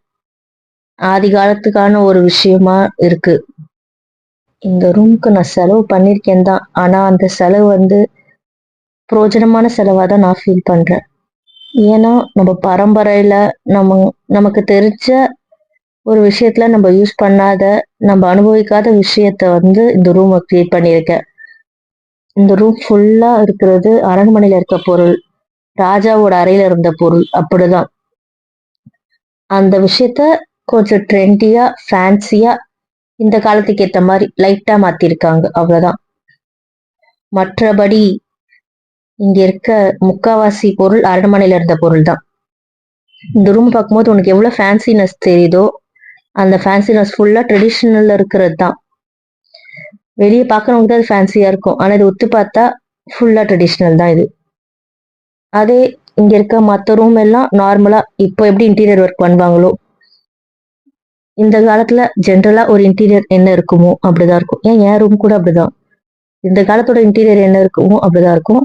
ஆதி காலத்துக்கான ஒரு விஷயமா இருக்கு. இந்த ரூமுக்கு நான் செலவு பண்ணியிருக்கேன் தான். ஆனா அந்த செலவு வந்து பிரோஜனமான செலவா தான் நான் ஃபீல் பண்றேன். ஏன்னா நம்ம பரம்பரையில நம்ம நமக்கு தெரிஞ்ச ஒரு விஷயத்துல நம்ம யூஸ் பண்ணாத, நம்ம அனுபவிக்காத விஷயத்த வந்து இந்த ரூமை கிரியேட் பண்ணியிருக்கேன். இந்த ரூம் ஃபுல்லா இருக்கிறது அரண்மனையில இருக்க பொருள், ராஜாவோட அறையில இருந்த பொருள். அப்படிதான். அந்த விஷயத்த கொஞ்சம் ட்ரெண்டியா, ஃபேன்சியா, இந்த காலத்துக்கு ஏத்த மாதிரி லைட்டா மாத்திருக்காங்க. அவ்வளவுதான். மற்றபடி இங்க இருக்க முக்காவாசி பொருள் அரண்மனையில இருந்த பொருள் தான். இந்த ரூம் பார்க்கும்போது உனக்கு எவ்வளவு ஃபேன்சினஸ் தெரியுதோ, அந்த ஃபேன்சினஸ் ஃபுல்லா ட்ரெடிஷனல்ல இருக்கிறது தான். வெளியே பார்க்கறவங்க தான் அது ஃபேன்சியா இருக்கும். ஆனா இது ஒத்து பார்த்தா ஃபுல்லா ட்ரெடிஷ்னல் தான் இது. அதே இங்க இருக்க மற்ற ரூம் எல்லாம் நார்மலா இப்போ எப்படி இன்டீரியர் ஒர்க் பண்ணுவாங்களோ, இந்த காலத்துல ஜென்ரலா ஒரு இன்டீரியர் என்ன இருக்குமோ அப்படிதான் இருக்கும். ஏன் என் ரூம் கூட அப்படிதான். இந்த காலத்தோட இன்டீரியர் என்ன இருக்குமோ அப்படிதான் இருக்கும்.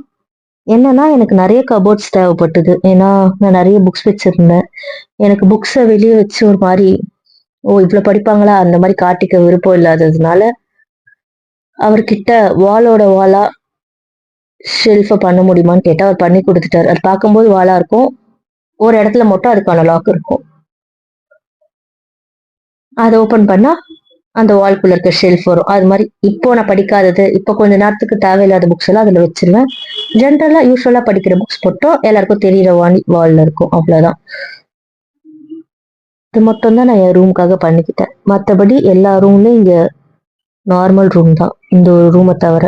என்னன்னா எனக்கு நிறைய கபோர்ட்ஸ் தேவைப்பட்டது. ஏன்னா நான் நிறைய புக்ஸ் வச்சிருந்தேன். எனக்கு புக்ஸை வெளியே வச்சு ஒரு மாதிரி இவ்வளவு படிப்பாங்களா அந்த மாதிரி காட்டிக்க விருப்பம் இல்லாததுனால அவர்கிட்ட வாலோட வாலா ஷெல்ஃபை பண்ண முடியுமான்னு கேட்டா அவர் பண்ணி கொடுத்துட்டாரு. அது பார்க்கும்போது வாலா இருக்கும். ஒரு இடத்துல மட்டும் அதுக்கான லாக் இருக்கும். அதை ஓபன் பண்ணா அந்த வால்குள்ள இருக்க ஷெல்ஃப் வரும். அது மாதிரி இப்போ நான் படிக்காதது, இப்போ கொஞ்ச நேரத்துக்கு தேவையில்லாத புக்ஸ் எல்லாம் அதுல வச்சிருவேன். ஜென்ரலா யூஸ்வலா படிக்கிற புக்ஸ் மட்டும் எல்லாருக்கும் தெரியற வால்ல இருக்கும். அவ்வளவுதான். இது மட்டும் தான் நான் என் ரூமுக்காக பண்ணிக்கிட்டேன். மற்றபடி எல்லா ரூம்லயும் இங்க நார்மல் ரூம் தான், இந்த ஒரு ரூமை தவிர.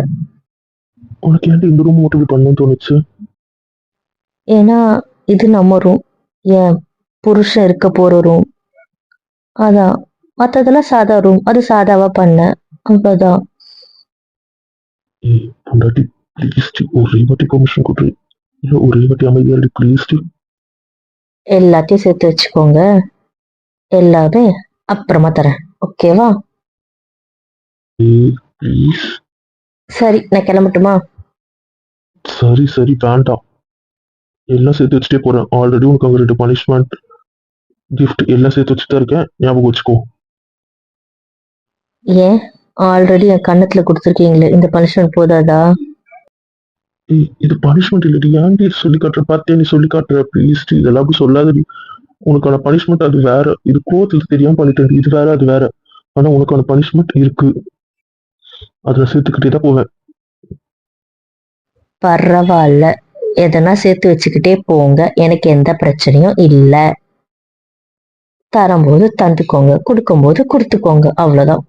உனக்கு ஏன்டி இந்த ரூம் மட்டும் இப்படி பண்ணணும்னு தோணுச்சு? ஏன்னா இது நம்ம ரூம், என் புருஷன் இருக்க போற ரூம். அதான். மத்ததெல்லாம் சாதா ரூம், அது சாதாவா பண்ணேன். அவ்வளவுதான். ஏய் பொண்டாட்டி, ப்ளீஸ் டி, ஒரே வாட்டி பெர்மிஷன் கொடு. இல்ல ஒரே வாட்டி அமைதியாடி, ப்ளீஸ் டி. எல்லாத்தையும் சேர்த்து வச்சுக்கோங்க. எல்லாமே அப்புறமா தரேன். ஓகேவா? ஏய் ப்ளீஸ். சரி, நான் கிளம்பட்டுமா? சரி சரி வேண்டாம். எல்லாம் சேர்த்து வச்சுட்டே போறேன். ஆல்ரெடி உனக்கு அங்கே 2 பனிஷ்மெண்ட் கிஃப்ட் எல்லாம் சேர்த்து வச்சுட்டு தான் இருக்கேன், ஞாபகம் வச்சுக்கோ. ஏன் ஆல்ரெடி என் கண்ணத்துல கொடுத்துருக்கீங்களே, இந்த பனிஷ்மெண்ட் போதாதா? ஏய் இது பனிஷ்மெண்ட் இல்லடி, ஏன்டி இது சொல்லி காட்டுற? பார்த்தே நீ சொல்லி காட்டுற, ப்ளீஸ் டி, இதெல்லாம் அப்படி சொல்லாதடி. உனக்கான பனிஷ்மெண்ட் அது வேற. இது கோவத்தில் தெரியாம பண்ணிட்டேன். இது வேற அது வேற. ஆனா உனக்கான பனிஷ்மெண்ட் இருக்கு, அதில் சேர்த்துக்கிட்டே தான் போவேன். பரவாயில்ல, எதனா சேர்த்து வச்சுக்கிட்டே போங்க, எனக்கு எந்த பிரச்சனையும் இல்ல. தரும்போது தந்துக்கோங்க, கொடுக்கும்போது கொடுத்துக்கோங்க, அவ்வளவுதான்.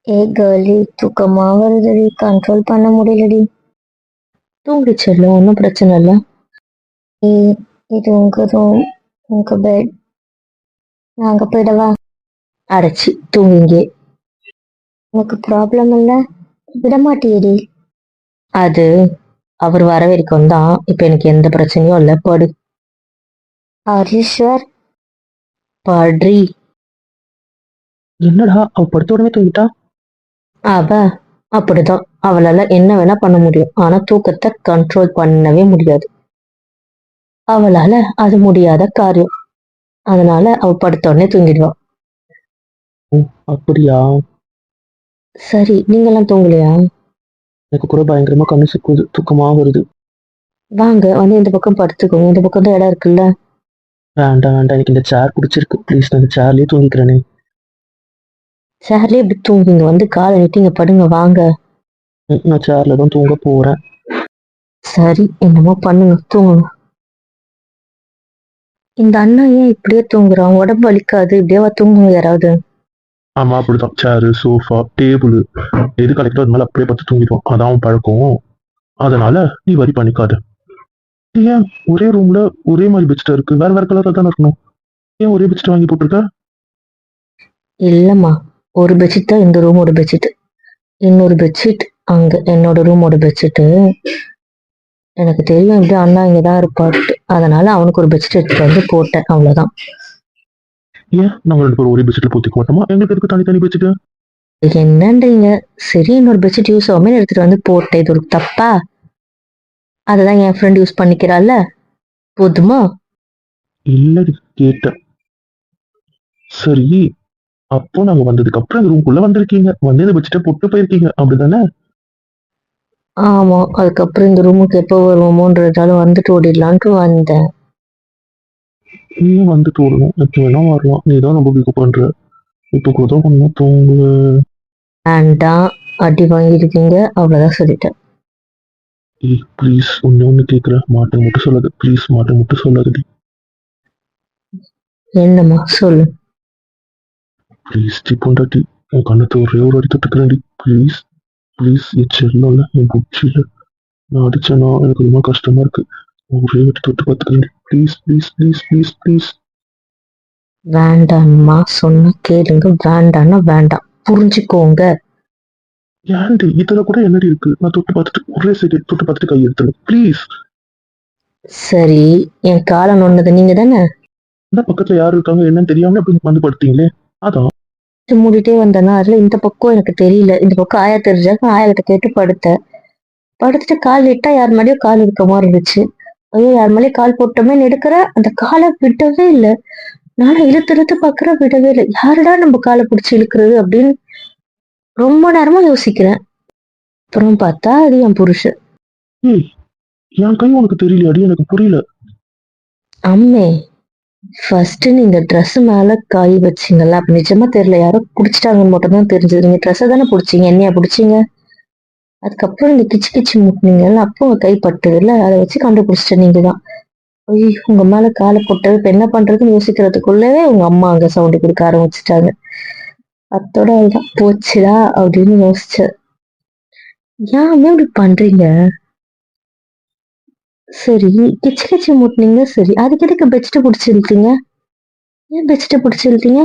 ஏ கேர்லி, தூக்கமா வருதுடி, கண்ட்ரோல் பண்ண முடியலடி. தூங்கிச்சல்ல, ஒன்றும் பிரச்சனை இல்லை. இது உங்க ரூம், உங்க பெட். நாங்க போயிடவா? அடைச்சி தூங்குங்க. உனக்கு ப்ராப்ளம் இல்ல? விடமாட்டியடி. அது அவர் வர வரைக்கும் தான். இப்ப எனக்கு எந்த பிரச்சனையும் இல்ல. படு. Are you sure? பட்ரி. என்னடா அவ படுத்த உடனே தூங்கிட்டா? அவ அப்படிதான். அவளால என்ன வேணா பண்ண முடியும், ஆனா தூக்கத்தை கண்ட்ரோல் பண்ணவே முடியாது. அவளால அது முடியாத காரியம். அதனால அவ படுத்த உடனே தூங்கிடுவா. ஓ அப்படியா? சரி, நீங்கெல்லாம் தூங்கலையா? எனக்கு கூட பயங்கரமா கண்ணு சிக்குது, தூக்கமா வருது. வாங்க வந்து இந்த பக்கம் படுத்துக்கோங்க, இந்த பக்கம் தான் இடம் இருக்குல்ல. வேண்டாம் வேண்டாம், எனக்கு இந்த சேர் பிடிச்சிருக்கு. ப்ளீஸ், நான் இந்த சேர்லயே தூங்கிக்கிறேனே. சேர்லயே இப்படி தூங்குங்க, வந்து காலை நீட்டிங்க படுங்க, வாங்க. நான் சேர்ல தான் தூங்க போறேன். சரி, என்னமோ பண்ணுங்க, தூங்குங்க. இந்த அண்ணா ஏன் இப்படியே தூங்குறான்? உடம்பு வலிக்காது? இப்படியேவா தூங்குங்க யாராவது? ஆமா அப்படிதான். சேரு, சோஃபா, டேபிள் எது கிடைக்கிறோ அது மேல அப்படியே பார்த்து தூங்கிடுவோம். அதான் அவன் பழக்கம். அதனால நீ வரி பண்ணிக்காத. ஏன் ஒரே ரூம்ல ஒரே மாதிரி பெட்ஷீட் இருக்கு? வேற வேற கலர்ல தானே இருக்கணும். ஏன் ஒரே பெட்ஷீட் வாங்கி போட்டிருக்க? இல்லம்மா, ஒரு பெட்ஷீட் தான் இந்த ரூமோட பெட்ஷீட். இன்னொரு பெட்ஷீட் அங்க என்னோட ரூமோட பெட்ஷீட்டு. எனக்கு தெரியும் இப்படி அண்ணா இங்கதான் இருப்பாட்டு, அதனால அவனுக்கு ஒரு பெட்ஷீட் எடுத்துட்டு வந்து போட்டேன், அவ்வளவுதான். ஏன் நாங்க 2 பேரும் ஒரே பெட்ஷீட்ல போத்திக்க மாட்டோமா? எங்களுக்கு எதுக்கு தனித்தனி பெட்ஷீட்? என்னன்றீங்க? சரி, இன்னொரு பெட்ஷீட் யூஸ் ஆகுமே எடுத்துட்டு வந்து போட்டேன், இது ஒரு தப்பா? அததான் என் ஃப்ரெண்ட் யூஸ் பண்ணிக்கிறாள்ல, போதுமா? இல்லடி, கேட்டேன். சரி, அப்போ நாங்க வந்ததுக்கு அப்புறம் இந்த ரூம்குள்ள வந்திருக்கீங்க, வந்து இந்த பெட்ஷீட்டை போட்டு போயிருக்கீங்க, அப்படிதானே? ஆமா, அதுக்கப்புறம் இந்த ரூமுக்கு எப்போ வருவோமோன்றதால வந்துட்டு ஓடிடலான்ட்டு வந்தேன். நீ வந்துட்டு ஓடணும், எப்போ வேணா வரலாம். நீ தான் ரொம்ப பிக்கு பண்ற. இப்போ கூட தான் ஒன்றும் தூங்கு. வேண்டாம், அடி வாங்கிருக்கீங்க, அவ்வளவுதான் சொல்லிட்டேன். ஏய் ப்ளீஸ், ஒன்று கேட்குறேன், மாட்டேன் மட்டும் சொல்லாது. ப்ளீஸ் மாட்டேன் மட்டும் சொல்லாதடி. என்னம்மா சொல்லு. ப்ளீஸ் டி பொண்டாட்டி, உன் கண்ணத்தை ஒரே ஒரு அடி தொட்டுக்கிறேன்டி. ப்ளீஸ் ப்ளீஸ், என் செல்லம்ல, என் புச்சியில் நான் அடிச்சேன்னா எனக்கு ரொம்ப கஷ்டமா இருக்கு. ஒரே வாட்டி தொட்டு பார்த்துக்கிறேன்டி. Please please please please please. வேண்டாம்மா, சொன்ன கேளுங்க. வேண்டாம்னா வேண்டாம், புரிஞ்சுக்கோங்க. ஏன்டி இதுல கூட என்னடி இருக்கு? நான் தொட்டு பார்த்துட்டு ஒரே சைடு தொட்டு பார்த்துட்டு கை எடுத்துருங்க ப்ளீஸ். சரி, என் காலை நொன்னது நீங்க தானே? இந்த பக்கத்துல யாரு இருக்காங்க என்னன்னு தெரியாம அப்படி வந்து படுத்தீங்களே, அதான். மூடிட்டே வந்தேன்னா அதுல இந்த பக்கம் எனக்கு தெரியல, இந்த பக்கம் ஆயா தெரிஞ்சாங்க, ஆயா கிட்ட கேட்டு படுத்தேன். படுத்துட்டு கால் இட்டா யார் மேலேயும் கால் இருக்க மாதிரி இருந்துச்சு. ஐயோ, யார் மேலேயும் கால் போட்டோமே எடுக்கிற அந்த காலை விடவே இல்லை. நானும் இழுத்து இழுத்து பாக்குறேன், விடவே இல்லை. யாருடா நம்ம காலை பிடிச்சி இழுக்கிறது அப்படின்னு ரொம்ப நேரமா யோசிக்கிறேன். அப்புறம் பார்த்தா அது என் புருஷன். ஏய், என் கை உனக்கு தெரியலையாடி? எனக்கு புரியல. அம்மே, ஃபர்ஸ்ட் நீங்க ட்ரெஸ் மேல காய் வச்சீங்கல்ல, அப்ப நிஜமா தெரியல, யாரோ புடிச்சிட்டாங்கன்னு மட்டும் தான் தெரிஞ்சது. நீங்க ட்ரெஸ்ஸை தானே பிடிச்சீங்க, என்னையா பிடிச்சீங்க? அதுக்கப்புறம் இந்த கிச்சு கிச்சு முட்டினீங்கல்ல, அப்போ உங்க கை பட்டதுல அதை வச்சு கண்டுபிடிச்சிட்ட நீங்க தான். ஐயோ, உங்க மேல காலை போட்டது, இப்ப என்ன பண்றதுன்னு யோசிக்கிறதுக்குள்ளவே உங்க அம்மா அங்க சவுண்டு கொடுக்க ஆரம்பிச்சுட்டாங்க. அத்தோட அதுதான் போச்சுடா அப்படின்னு யோசிச்சேன். ஏன் இப்படி பண்றீங்க? சரி, கிச்சு கிச்சு முட்டினீங்க, சரி, அதுக்கு எதுக்கு பெட்ஷீட் பிடிச்சி இழுத்தீங்க? ஏன் பெட்ஷீட் பிடிச்சி இழுத்தீங்க?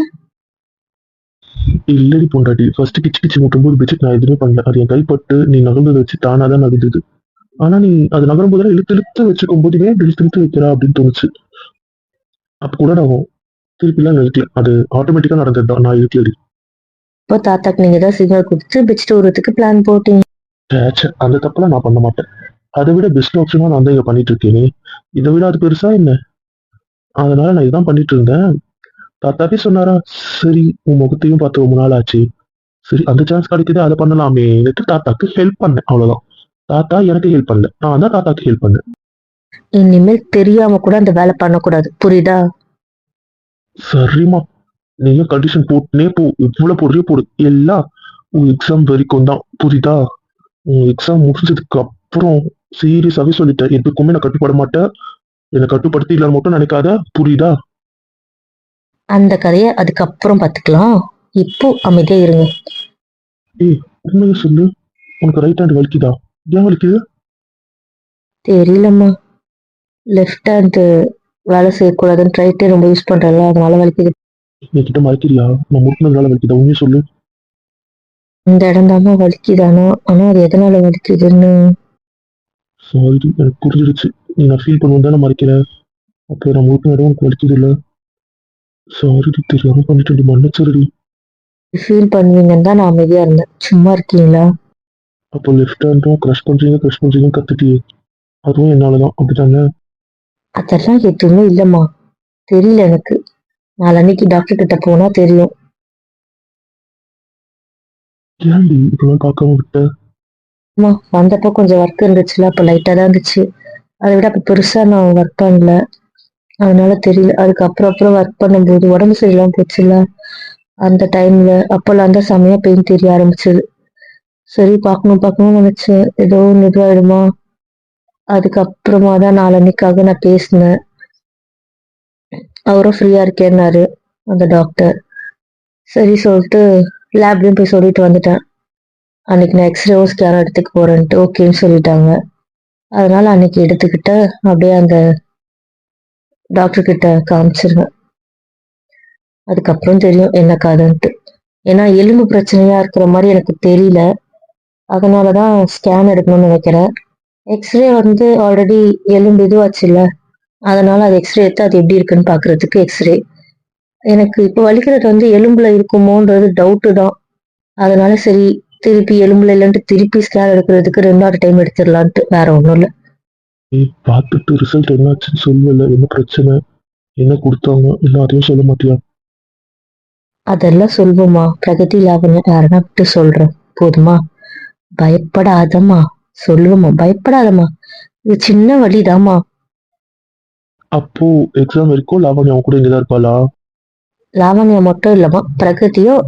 இல்லடி பொண்டாட்டி, ஃபர்ஸ்ட் கிச்சு கிச்சு முட்டும்போது பெட்ஷீட் நான் எதுவுமே பண்ணல. அது என் கைப்பட்டு நீ நகர்ந்ததை வச்சு தானா தான் நகர்ந்தது. ஆனா நீ அது நகரும் போதெல்லாம் இழுத்து இழுத்து வச்சுக்கும் போது ஏன் இழுத்து இழுத்து வைக்கிறா அப்படின்னு தோணுச்சு. அப்ப கூட நான் திருப்பிலாம் இழுக்கல, அது ஆட்டோமேட்டிக்கா நடந்தது தான், நான் இழுக்கலடி. இப்போ தாத்தாக்கு நீங்க தான் சிக்னல் கொடுத்து பெட்ஷீட் ஊறதுக்கு பிளான் போட்டீங்க. ச்சே, அந்த தப்பெல்லாம் நான் பண்ண மாட்டேன். அதை விட பெஸ்ட் ஆப்ஷனா நான் தான் இங்க பண்ணிட்டு இருக்கேனே. இதை விட அது பெருசா என்ன? அதனால நான் இதான் பண்ணிட்டு இருந்தேன். தாத்தாவே சொன்னாரா, சரி உன் முகத்தையும் பார்த்து ரொம்ப நாள் ஆச்சு, சரி அந்த சான்ஸ் கிடைக்குது அதை பண்ணலாமே, தாத்தாக்கு ஹெல்ப் பண்ணேன், அவ்வளவுதான். தாத்தா எனக்கு ஹெல்ப் பண்ணல, நான் தான் தாத்தாக்கு ஹெல்ப் பண்ணேன். இனிமேல் தெரியாம கூட அந்த வேலை பண்ணக்கூடாது, புரியுதா? சரிம்மா, நீயும் கண்டிஷன் போட்டுனே போ, இவ்வளவு போடுறியோ போடு, எல்லாம் உன் எக்ஸாம் வரைக்கும் தான், புரியுதா? உன் எக்ஸாம் முடிஞ்சதுக்கு அப்புறம் சீரியஸாவே சொல்லிட்டேன், எதுக்குமே நான் கட்டுப்பட மாட்டேன். என்னை கட்டுப்படுத்தி இல்லைன்னு மட்டும் நினைக்காத, புரியுதா? அந்த கதையை அதுக்கப்புறம் பார்த்துக்கலாம். இப்போ அமைதியா இருங்க. ஏய், உண்மையை சொல்லு, உனக்கு ரைட் ஹேண்ட் வலிக்குதா? ஏன் வலிக்குது? தெரியலம்மா, லெஃப்ட் ஹேண்ட் வேலை செய்யக்கூடாதுன்னு ரைட்டே ரொம்ப யூஸ் பண்றல, அதனால வலிக்குது. என்கிட்ட மறைக்கிறியா? நான் முட்டினதுனால வலிக்குதா? உண்மையை சொல்லு. இந்த இடம் தாம்மா வலிக்குதானோ, ஆனா அது எதனால வலிக்குதுன்னு. சாரி, எனக்கு புரிஞ்சிடுச்சு. நீ நான் ஃபீல் பண்ணுவேன் தானே மறைக்கிற. அப்போ நான் முட்டின இடம் உனக்கு வலிக்குது இல்லை? சாரி, தெரியாம பண்ணிட்டு மன்னிச்சிருடி. ஃபீல் பண்ணுவீங்கன்னு தான் நான் அமைதியா இருந்தேன். சும்மா இருக்கீங்களா? அப்போ லெஃப்ட் ஹேண்டும் க்ரஷ் பண்றீங்கன்னு கத்துட்டியே, அதுவும் என்னாலதான், அப்படித்தானே? அதெல்லாம் எதுவுமே இல்லம்மா, தெரியல எனக்கு. நாளன்னைக்கு டாக்டர் கிட்ட போனா தெரியும். ஏன்டி இப்பெல்லாம் பார்க்காம விட்ட? அம்மா, வந்தப்போ கொஞ்சம் ஒர்க் இருந்துச்சுல, அப்ப லைட்டா தான் இருந்துச்சு. அதை விட அப்ப பெருசா நான் ஒர்க் பண்ணல, அதனால தெரியல. அதுக்கப்புறம் அப்புறம் ஒர்க் பண்ணும்போது உடம்பு சரியில்லாம போச்சுல, அந்த டைம்ல அப்போல்லாம் தான் செமையா பெயின் தெரிய ஆரம்பிச்சது. சரி, பார்க்கணும்னு நினைச்சேன், ஏதோ ஒன்று இதுவாயிடுமா. அதுக்கப்புறமா தான் நாளன்னைக்காக நான் பேசினேன். அவரும் ஃப்ரீயா இருக்கேன்னாரு அந்த டாக்டர். சரி சொல்லிட்டு லேப்லயும் போய் சொல்லிட்டு வந்துட்டேன். அன்னைக்கு நான் எக்ஸ்ரேவோ ஸ்கேன் எடுத்துக்க போறேன்ட்டு ஓகேன்னு சொல்லிட்டாங்க. அதனால அன்னைக்கு எடுத்துக்கிட்ட அப்படியே அந்த டாக்டர் கிட்ட காமிச்சிருவேன். அதுக்கப்புறம் தெரியும் என்ன கதைன்ட்டு. ஏன்னா எலும்பு பிரச்சனையா இருக்கிற மாதிரி எனக்கு தெரியல, அதனாலதான் ஸ்கேன் எடுக்கணும்னு நினைக்கிறேன். எக்ஸ்ரே வந்து ஆல்ரெடி எலும்பு இதுவாச்சுல்ல, அதனால அது எக்ஸ்ரே எடுத்து அது எப்படி இருக்குன்னு பாக்குறதுக்கு எக்ஸ்ரே. எனக்கு இப்போ வலிக்கிறது வந்து எலும்புல இருக்குமோன்றது டவுட்டு தான். அதனால சரி, திருப்பி எலும்புல இல்லைன்ட்டு திருப்பி ஸ்கேன் எடுக்கிறதுக்கு 2வது டைம் எடுத்துடலான்ட்டு, வேற ஒன்றும் இல்லை. நீ பார்த்துட்டு ரிசல்ட் என்னாச்சுன்னு சொல்லல, என்ன பிரச்சனை, என்ன கொடுத்தாங்க, எல்லாத்தையும் சொல்ல மாட்டியா? அதெல்லாம் சொல்வோமா, பிரகதி லாவண்யா யாருன்னா விட்டு சொல்றேன், போதுமா? பயப்படாதம்மா, சொல்லுவோமா, பயப்படாதம்மா, இது சின்ன வலிதாம்மா. அப்போ எக்ஸாம் வரைக்கும் லாவண்யா அவன் கூட இங்கதான் இருப்பாளா? லாவண்யா மட்டும் இல்லம்மா, பிரகதியும்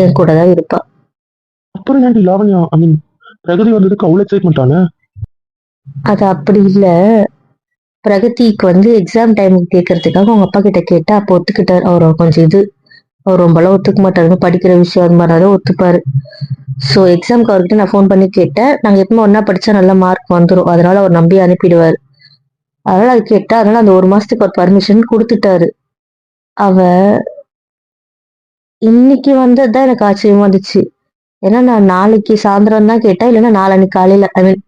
என் கூட தான் இருப்பா. அப்புறம் ஏன்டி லாவண்யா, ஐ மீன் பிரகதி வந்ததுக்கு அவ்வளவு எக்ஸைட்மெண்ட் ஆன? அது அப்படி இல்ல, பிரகதிக்கு வந்து எக்ஸாம் டைமுக்கு கேட்கறதுக்காக அவங்க அப்பா கிட்ட கேட்டா அப்போ ஒத்துக்கிட்டாரு. அவர் கொஞ்சம் இது, அவர் ரொம்பலாம் ஒத்துக்க மாட்டாருன்னு, படிக்கிற விஷயம் அது மாதிரி தான் ஒத்துப்பாரு. ஸோ எக்ஸாம்க்கு அவர்கிட்ட நான் ஃபோன் பண்ணி கேட்டேன், நாங்க எப்பவுமே ஒன்னா படிச்சா நல்ல மார்க் வந்துடும், அதனால அவர் நம்பி அனுப்பிடுவாரு. அதனால அது கேட்டா, அதனால அந்த 1 மாசத்துக்கு ஒரு பர்மிஷன் கொடுத்துட்டாரு. அவ இன்னைக்கு வந்ததுதான் எனக்கு ஆச்சரியமா இருந்துச்சு. ஏன்னா நான் நாளைக்கு சாயந்தரம் தான் கேட்டேன், இல்லைன்னா நாளன்னைக்கு காலையில, ஐ மீன்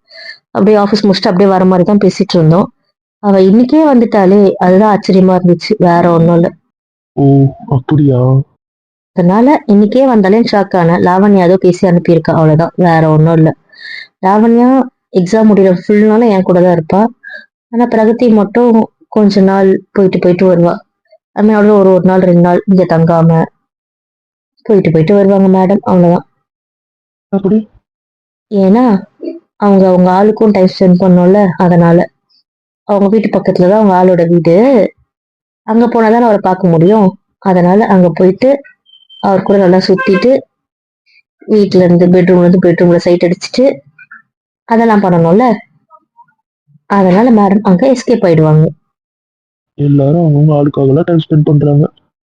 அப்படியே ஆஃபீஸ் முடிச்சுட்டு அப்படியே வர மாதிரி தான் பேசிட்டு இருந்தோம். அவ இன்னைக்கே வந்துட்டாலே, அதுதான் ஆச்சரியமா இருந்துச்சு, வேற ஒண்ணும் இல்ல. ஓ, அப்படியா? அதனால இன்னைக்கே வந்தாலே ஷாக் ஆனேன். லாவண்யா ஏதோ பேசி அனுப்பியிருக்கா, அவ்வளவுதான், வேற ஒண்ணும் இல்ல. லாவண்யா எக்ஸாம் முடிகிற ஃபுல் நாளும் என் கூட தான் இருப்பா. ஆனா பிரகதி மட்டும் கொஞ்ச நாள் போயிட்டு போயிட்டு வருவா. அதுமாதிரி அவளும் ஒரு ஒரு நாள் 2 நாள் இங்க தங்காம போயிட்டு போயிட்டு வருவாங்க மேடம். அவ்வளவுதான். அப்படி ஏன்னா அவங்க அவங்க ஆளுக்கும் டைம் ஸ்பெண்ட் பண்ணோம்ல, அதனால. அவங்க வீட்டு பக்கத்துலதான் அவங்க ஆளோட வீடு. அங்க போனாதான் அவரை பார்க்க முடியும். அதனால அங்க போயிட்டு அவர் கூட நல்லா சுத்திட்டு பெட்ரூம்ல சைட் அடிச்சுட்டு அதெல்லாம் பண்ணணும்ல. அதனால மேடம் அங்க எஸ்கேப் ஆயிடுவாங்க. எல்லாரும் அவங்கவுங்க ஆளுக்காகலாம் டைம் ஸ்பெண்ட் பண்றாங்க.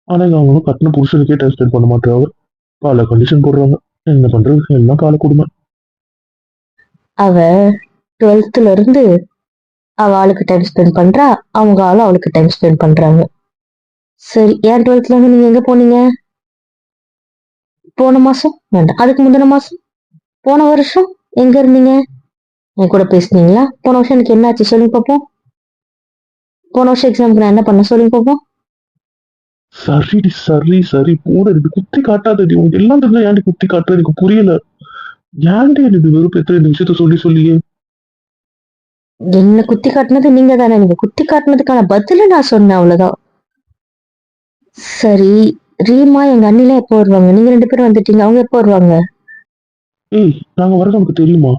ஆனா இங்க அவங்க கட்டின புருஷனுக்கே டைம் ஸ்பெண்ட் பண்ண மாட்டாங்க. பல கண்டிஷன் போடுறாங்க. என்ன பண்றது, எல்லாம் கால கொடுமை. அவ 12th இருந்து அவ ஆளுக்கு டைம் ஸ்பெண்ட் பண்றா. அவங்க ஆளும் அவளுக்கு டைம் ஸ்பெண்ட் பண்றாங்க. சரி, ஏன் 12th இருந்து நீங்க எங்க போனீங்க? போன மாசம் வேண்டாம், அதுக்கு முந்தின மாசம், போன வருஷம் எங்க இருந்தீங்க? என் கூட பேசுனீங்களா? போன வருஷம் எனக்கு என்ன ஆச்சு சொல்லுங்க பாப்போம். போன வருஷம் எக்ஸாமுக்கு நான் என்ன பண்ண சொல்லுங்க பாப்போம். சரிடி, சரி சரி கூட இருக்கு. குத்தி காட்டாதடி. உனக்கு எல்லாம் தெரிஞ்சா ஏன்டி குத்தி காட்டுற? எனக்கு புரியல. ஏன்டி எனக்கு வெறுப்பு எத்தனை இந்த விஷயத்த சொல்லி சொல்லியே. என்ன குத்தி காட்டுனது நீங்க தானே. நீங்க குத்தி காட்டுனதுக்கான பதில நான் சொன்னேன், அவ்வளவுதான். சரி, ரீமா எங்க அண்ணிலாம் எப்போ வருவாங்க? நீங்க 2 பேரும் வந்துட்டீங்க, அவங்க எப்போ வருவாங்க? ஏய், நாங்க வரது உனக்கு தெரியுமா?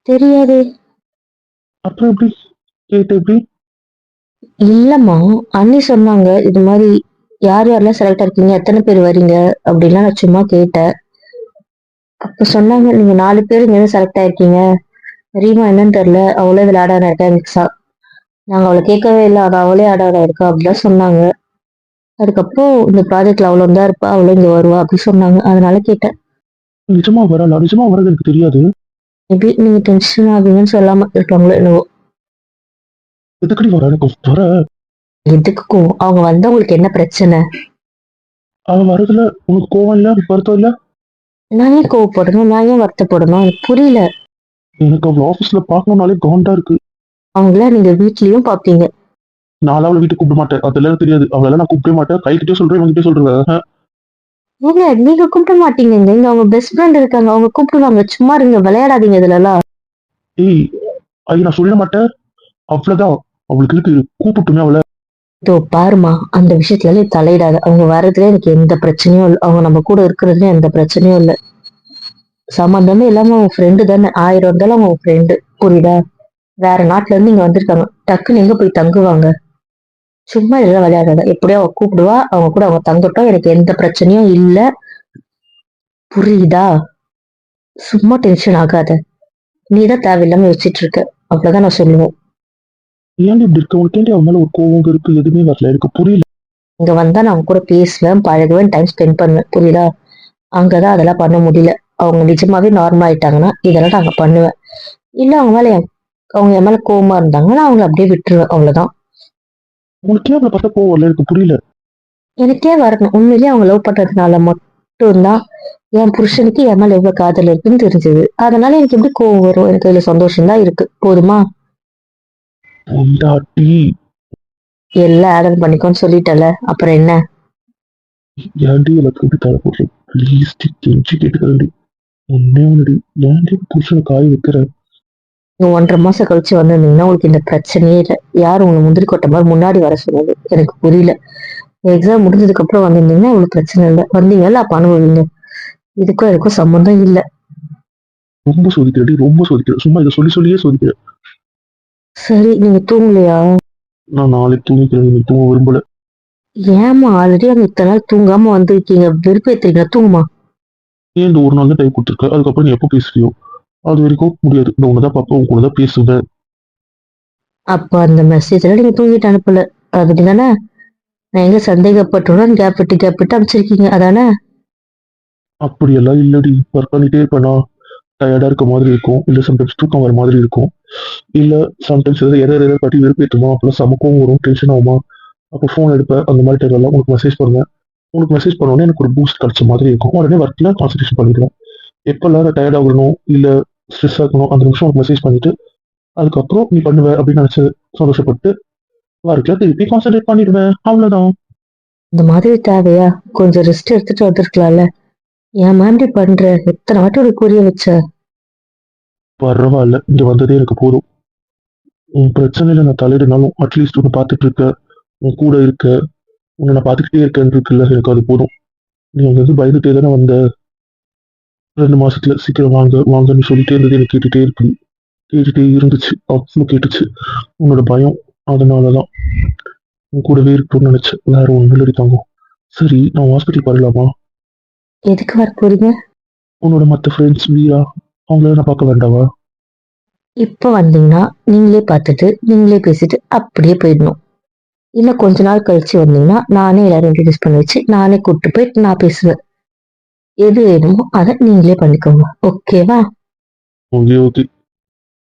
தெரியாது. அப்புறம் எப்படி கேட்ட? எப்படி? இல்லம்மா, அண்ணி சொன்னாங்க இது மாதிரி யார் யாரெல்லாம் செலக்ட் ஆயிருக்கீங்க, எத்தனை பேர் வரீங்க அப்படின்லாம் நான் சும்மா கேட்டேன். அப்ப சொன்னாங்க நீங்க 4 பேர் இங்க செலக்ட் ஆயிருக்கீங்க. ரீமா என்னன்னு தெரியல, அவளே இதுல ஆட் ஆனா இருக்கா மிக்ஸா. நாங்க அவளை கேட்கவே இல்லை, ஆனா அவளே ஆட் ஆனா இருக்கா அப்படிலாம் சொன்னாங்க. அதுக்கப்புறம் இந்த ப்ராஜெக்ட்ல அவ்வளவு தான் இருப்பா, அவ்வளவு இங்க வருவா அப்படி சொன்னாங்க. அதனால கேட்டேன். நிஜமா வரல? நிஜமா வர்றது எனக்கு தெரியாது. மேபி நீங்க டென்ஷன் ஆகுங்கன்னு சொல்லாம இருக்காங்களோ என்னவோ. எதுக்கடி வர? எனக்கு வர. எதுக்கும் அவங்க வந்தா உங்களுக்கு என்ன பிரச்சனை? அவ வரதுல உனக்கு கோவம் இல்ல, வருத்தம் இல்ல? நான் ஏன் கோவப்படணும், நான் ஏன் வருத்தப்படணும், எனக்கு புரியல. எனக்கு அவளை ஆபீஸ்ல பார்க்கணும்னாலே கவுண்டா இருக்கு. அவங்கள நீங்க வீட்லயும் பாப்பீங்க. நான் அவளை வீட்டுக்கு கூப்பிட மாட்டேன், அதெல்லாம் தெரியாது. அவளெல்லாம் நான் கூப்பிடவே மாட்டேன். கைக்கிட்டே சொல்றேன், இவங்கிட்டே சொல்றேன். ஏங்க நீங்க கூப்பிட மாட்டீங்க, இங்க அவங்க பெஸ்ட் ஃப்ரெண்ட் இருக்காங்க, அவங்க கூப்பிடுவாங்க. சும்மா இருங்க, விளையாடாதீங்க இதுல எல்லாம். ஏய், ஐய், நான் சொல்ல மாட்டேன். அவ்வளவுதான். அவளுக்கு இருக்கு, கூப்பிட்டுமே அவளை. இதோ பாருமா, அந்த விஷயத்துல எல்லாம் தலையிடாத. அவங்க வர்றதுல எனக்கு எந்த பிரச்சனையும் இல்லை, அவங்க நம்ம கூட இருக்கிறதுல எந்த பிரச்சனையும் இல்லை. சம்பந்தமே இல்லாம அவங்க ஃப்ரெண்டு தானே, 1000 இருந்தாலும் அவங்க ஃப்ரெண்டு. புரியுதா? வேற நாட்டுல இருந்து இங்க வந்திருக்காங்க, டக்குன்னு எங்க போய் தங்குவாங்க? சும்மா இதெல்லாம் விளையாடாத. எப்படியோ அவ கூப்பிடுவா, அவங்க கூட அவங்க தங்கட்டும், எனக்கு எந்த பிரச்சனையும் இல்ல. புரியுதா? சும்மா டென்ஷன் ஆகாத. நீதான் தேவையில்லாம யோசிச்சுட்டு இருக்க, அவ்வளவுதான் நான் சொல்லுவேன். ஏன் இப்படி இருக்க? உனக்கு ஏன்டி அவன் மேல ஒரு கோவம் இருக்கு? எதுவுமே வரல, எனக்கு புரியல. இங்க வந்தா நான் அவங்க கூட பேசுவேன், பழகுவேன், டைம் ஸ்பெண்ட் பண்ணுவேன். புரியுதா? அங்கதான் அதெல்லாம் பண்ண முடியல. அவங்க நிஜமாவே நார்மல் ஆயிட்டாங்கன்னா இதெல்லாம் நாங்க பண்ணுவேன். இல்ல அவங்க என் மேல கோவமா இருந்தாங்கன்னா நான் அவங்கள அப்படியே விட்டுருவேன், அவ்வளவுதான். உனக்கு ஏன் அவளை பார்த்தா கோவம் வரல? எனக்கு புரியல. எனக்கே வரணும். உண்மையிலேயே அவங்க லவ் பண்றதுனால மட்டும்தான் என் புருஷனுக்கு என் மேல எவ்வளவு காதல் இருக்குன்னு தெரிஞ்சது. அதனால எனக்கு எப்படி கோவம் வரும்? எனக்கு இதுல சந்தோஷம் தான் இருக்கு, போதுமா? பொண்டாட்டி. எல்லாம் ஆடர் பண்ணிக்கோன்னு சொல்லிட்டல, அப்புறம் என்ன? ஏன்டி எனக்கு இப்படி தலை போடுற? ப்ளீஸ் கெஞ்சி கேட்டுக்கிறேன்டி. ஒன்னே ஒன்னுடி. ஏன்டி புருஷனை காய வைக்கிற? நீங்க 1.5 மாசம் கழிச்சு வந்திருந்தீங்கன்னா உங்களுக்கு இந்த பிரச்சனையே இல்லை. யாரும் உங்களை முந்திரி கொட்ட மாதிரி முன்னாடி வர சொன்னது? எனக்கு புரியல. எக்ஸாம் முடிஞ்சதுக்கு அப்புறம் வந்திருந்தீங்கன்னா இவ்வளவு பிரச்சனை இல்லை. வந்தீங்கல்ல, அப்ப அனுபவிங்க. இதுக்கும் சம்மந்தம் இல்லை. ரொம்ப சோதிக்கிறடி, ரொம்ப சோதிக்கிற. சும்மா இதை சொல்லி சொல்லியே சோதிக்கிற. சரி, நீங்க தூங்கலையா? நான் நாளைக்கு தூங்கிக்கிறேன், நீ தூங்க விரும்பல. ஏமா ஆல்ரெடி அங்க இத்தனை நாள் தூங்காம வந்திருக்கீங்க, வெறுப்பேத்துறீங்க, தூங்குமா. ஏன் இந்த ஒரு நாள் தான் டைம் கொடுத்துருக்க? அதுக்கப்புறம் நீ எப்போ பேசுவியோ அது வரைக்கும் முடியாது. இந்த உன்னதான் பார்ப்பேன், உன் கூட தான் பேசுவேன். அப்ப அந்த மெசேஜ்ல நீங்க தூங்கிட்டு அனுப்பல, அப்படிதானே? நான் எங்க சந்தேகப்பட்டுடன் கேப் விட்டு அனுப்பிச்சிருக்கீங்க, அதானே? அப்படியெல்லாம் இல்லடி. ஒர்க் பண்ணிட்டே இருப்பேனா, டயர்டா இருக்க மாதிரி இருக்கும், இல்ல சம்டைம்ஸ் தூக்கம் வர மாதிரி இருக்கும், இல்ல சம்டைம்ஸ் ஏதாவது எதாவது காட்டி வெறுப்பேற்றுமா, அப்பெல்லாம் சமக்கவும் வரும், டென்ஷன் ஆகுமா. அப்போ ஃபோன் எடுப்பேன். அந்த மாதிரி டைம்லாம் உனக்கு மெசேஜ் பண்ணுவேன். உனக்கு மெசேஜ் பண்ணோன்னே எனக்கு ஒரு பூஸ்ட் கிடைச்ச மாதிரி இருக்கும். உடனே ஒர்க்ல கான்சன்ட்ரேஷன் பண்ணிடுவேன். எப்பெல்லாம் டயர்ட் ஆகணும் இல்ல ஸ்ட்ரெஸ் ஆகணும், அந்த நிமிஷம் உனக்கு மெசேஜ் பண்ணிட்டு அதுக்கப்புறம் நீ பண்ணுவ அப்படின்னு நினைச்சு சந்தோஷப்பட்டு ஒர்க்ல திருப்பி கான்சன்ட்ரேட் பண்ணிடுவேன். அவ்வளவுதான். இந்த மாதிரி தேவையா? கொஞ்சம் ரெஸ்ட் எடுத்துட்டு வந்திருக்கலாம்ல. ஏன் மாதிரி பண்ற? எத்தனை வாட்டி ஒரு புரிய வச்ச. பரவாயில்ல, இங்க வந்ததே எனக்கு போதும். உன் பிரச்சனையில நான் தலையிடனாலும் அட்லீஸ்ட் உன்னை பார்த்துட்டு இருக்க, உன் கூட இருக்க, உன்னை நான் பார்த்துக்கிட்டே இருக்கேன்னு இருக்குல்ல, எனக்கு அது போதும். நீ அங்கேருந்து பயந்துட்டே தானே வந்த. 2 மாசத்துல சீக்கிரம் வாங்க வாங்கன்னு சொல்லிட்டே இருந்தது எனக்கு கேட்டுட்டே இருந்துச்சு, அவ்வளோ கேட்டுச்சு. உன்னோட பயம், அதனாலதான் உன் கூடவே இருக்கணும்னு நினைச்சேன், வேற ஒன்றும் இல்லடி தங்கம். சரி, நான் ஹாஸ்பிட்டல் வரலாமா? எதுக்கு வர போறீங்க? உன்னோட மற்ற ஃப்ரெண்ட்ஸ் வீரா, அவங்கள நான் பார்க்க வேண்டாவா? இப்ப வந்தீங்கன்னா நீங்களே பார்த்துட்டு நீங்களே பேசிட்டு அப்படியே போயிடணும். இன்னும் கொஞ்ச நாள் கழிச்சு வந்தீங்கன்னா நானே எல்லாரும் இன்ட்ரடியூஸ் பண்ணி வச்சு நானே கூப்பிட்டு போயிட்டு நான் பேசுவேன். எது வேணுமோ அதை நீங்களே பண்ணிக்கோங்க. ஓகேவா? Okay okay,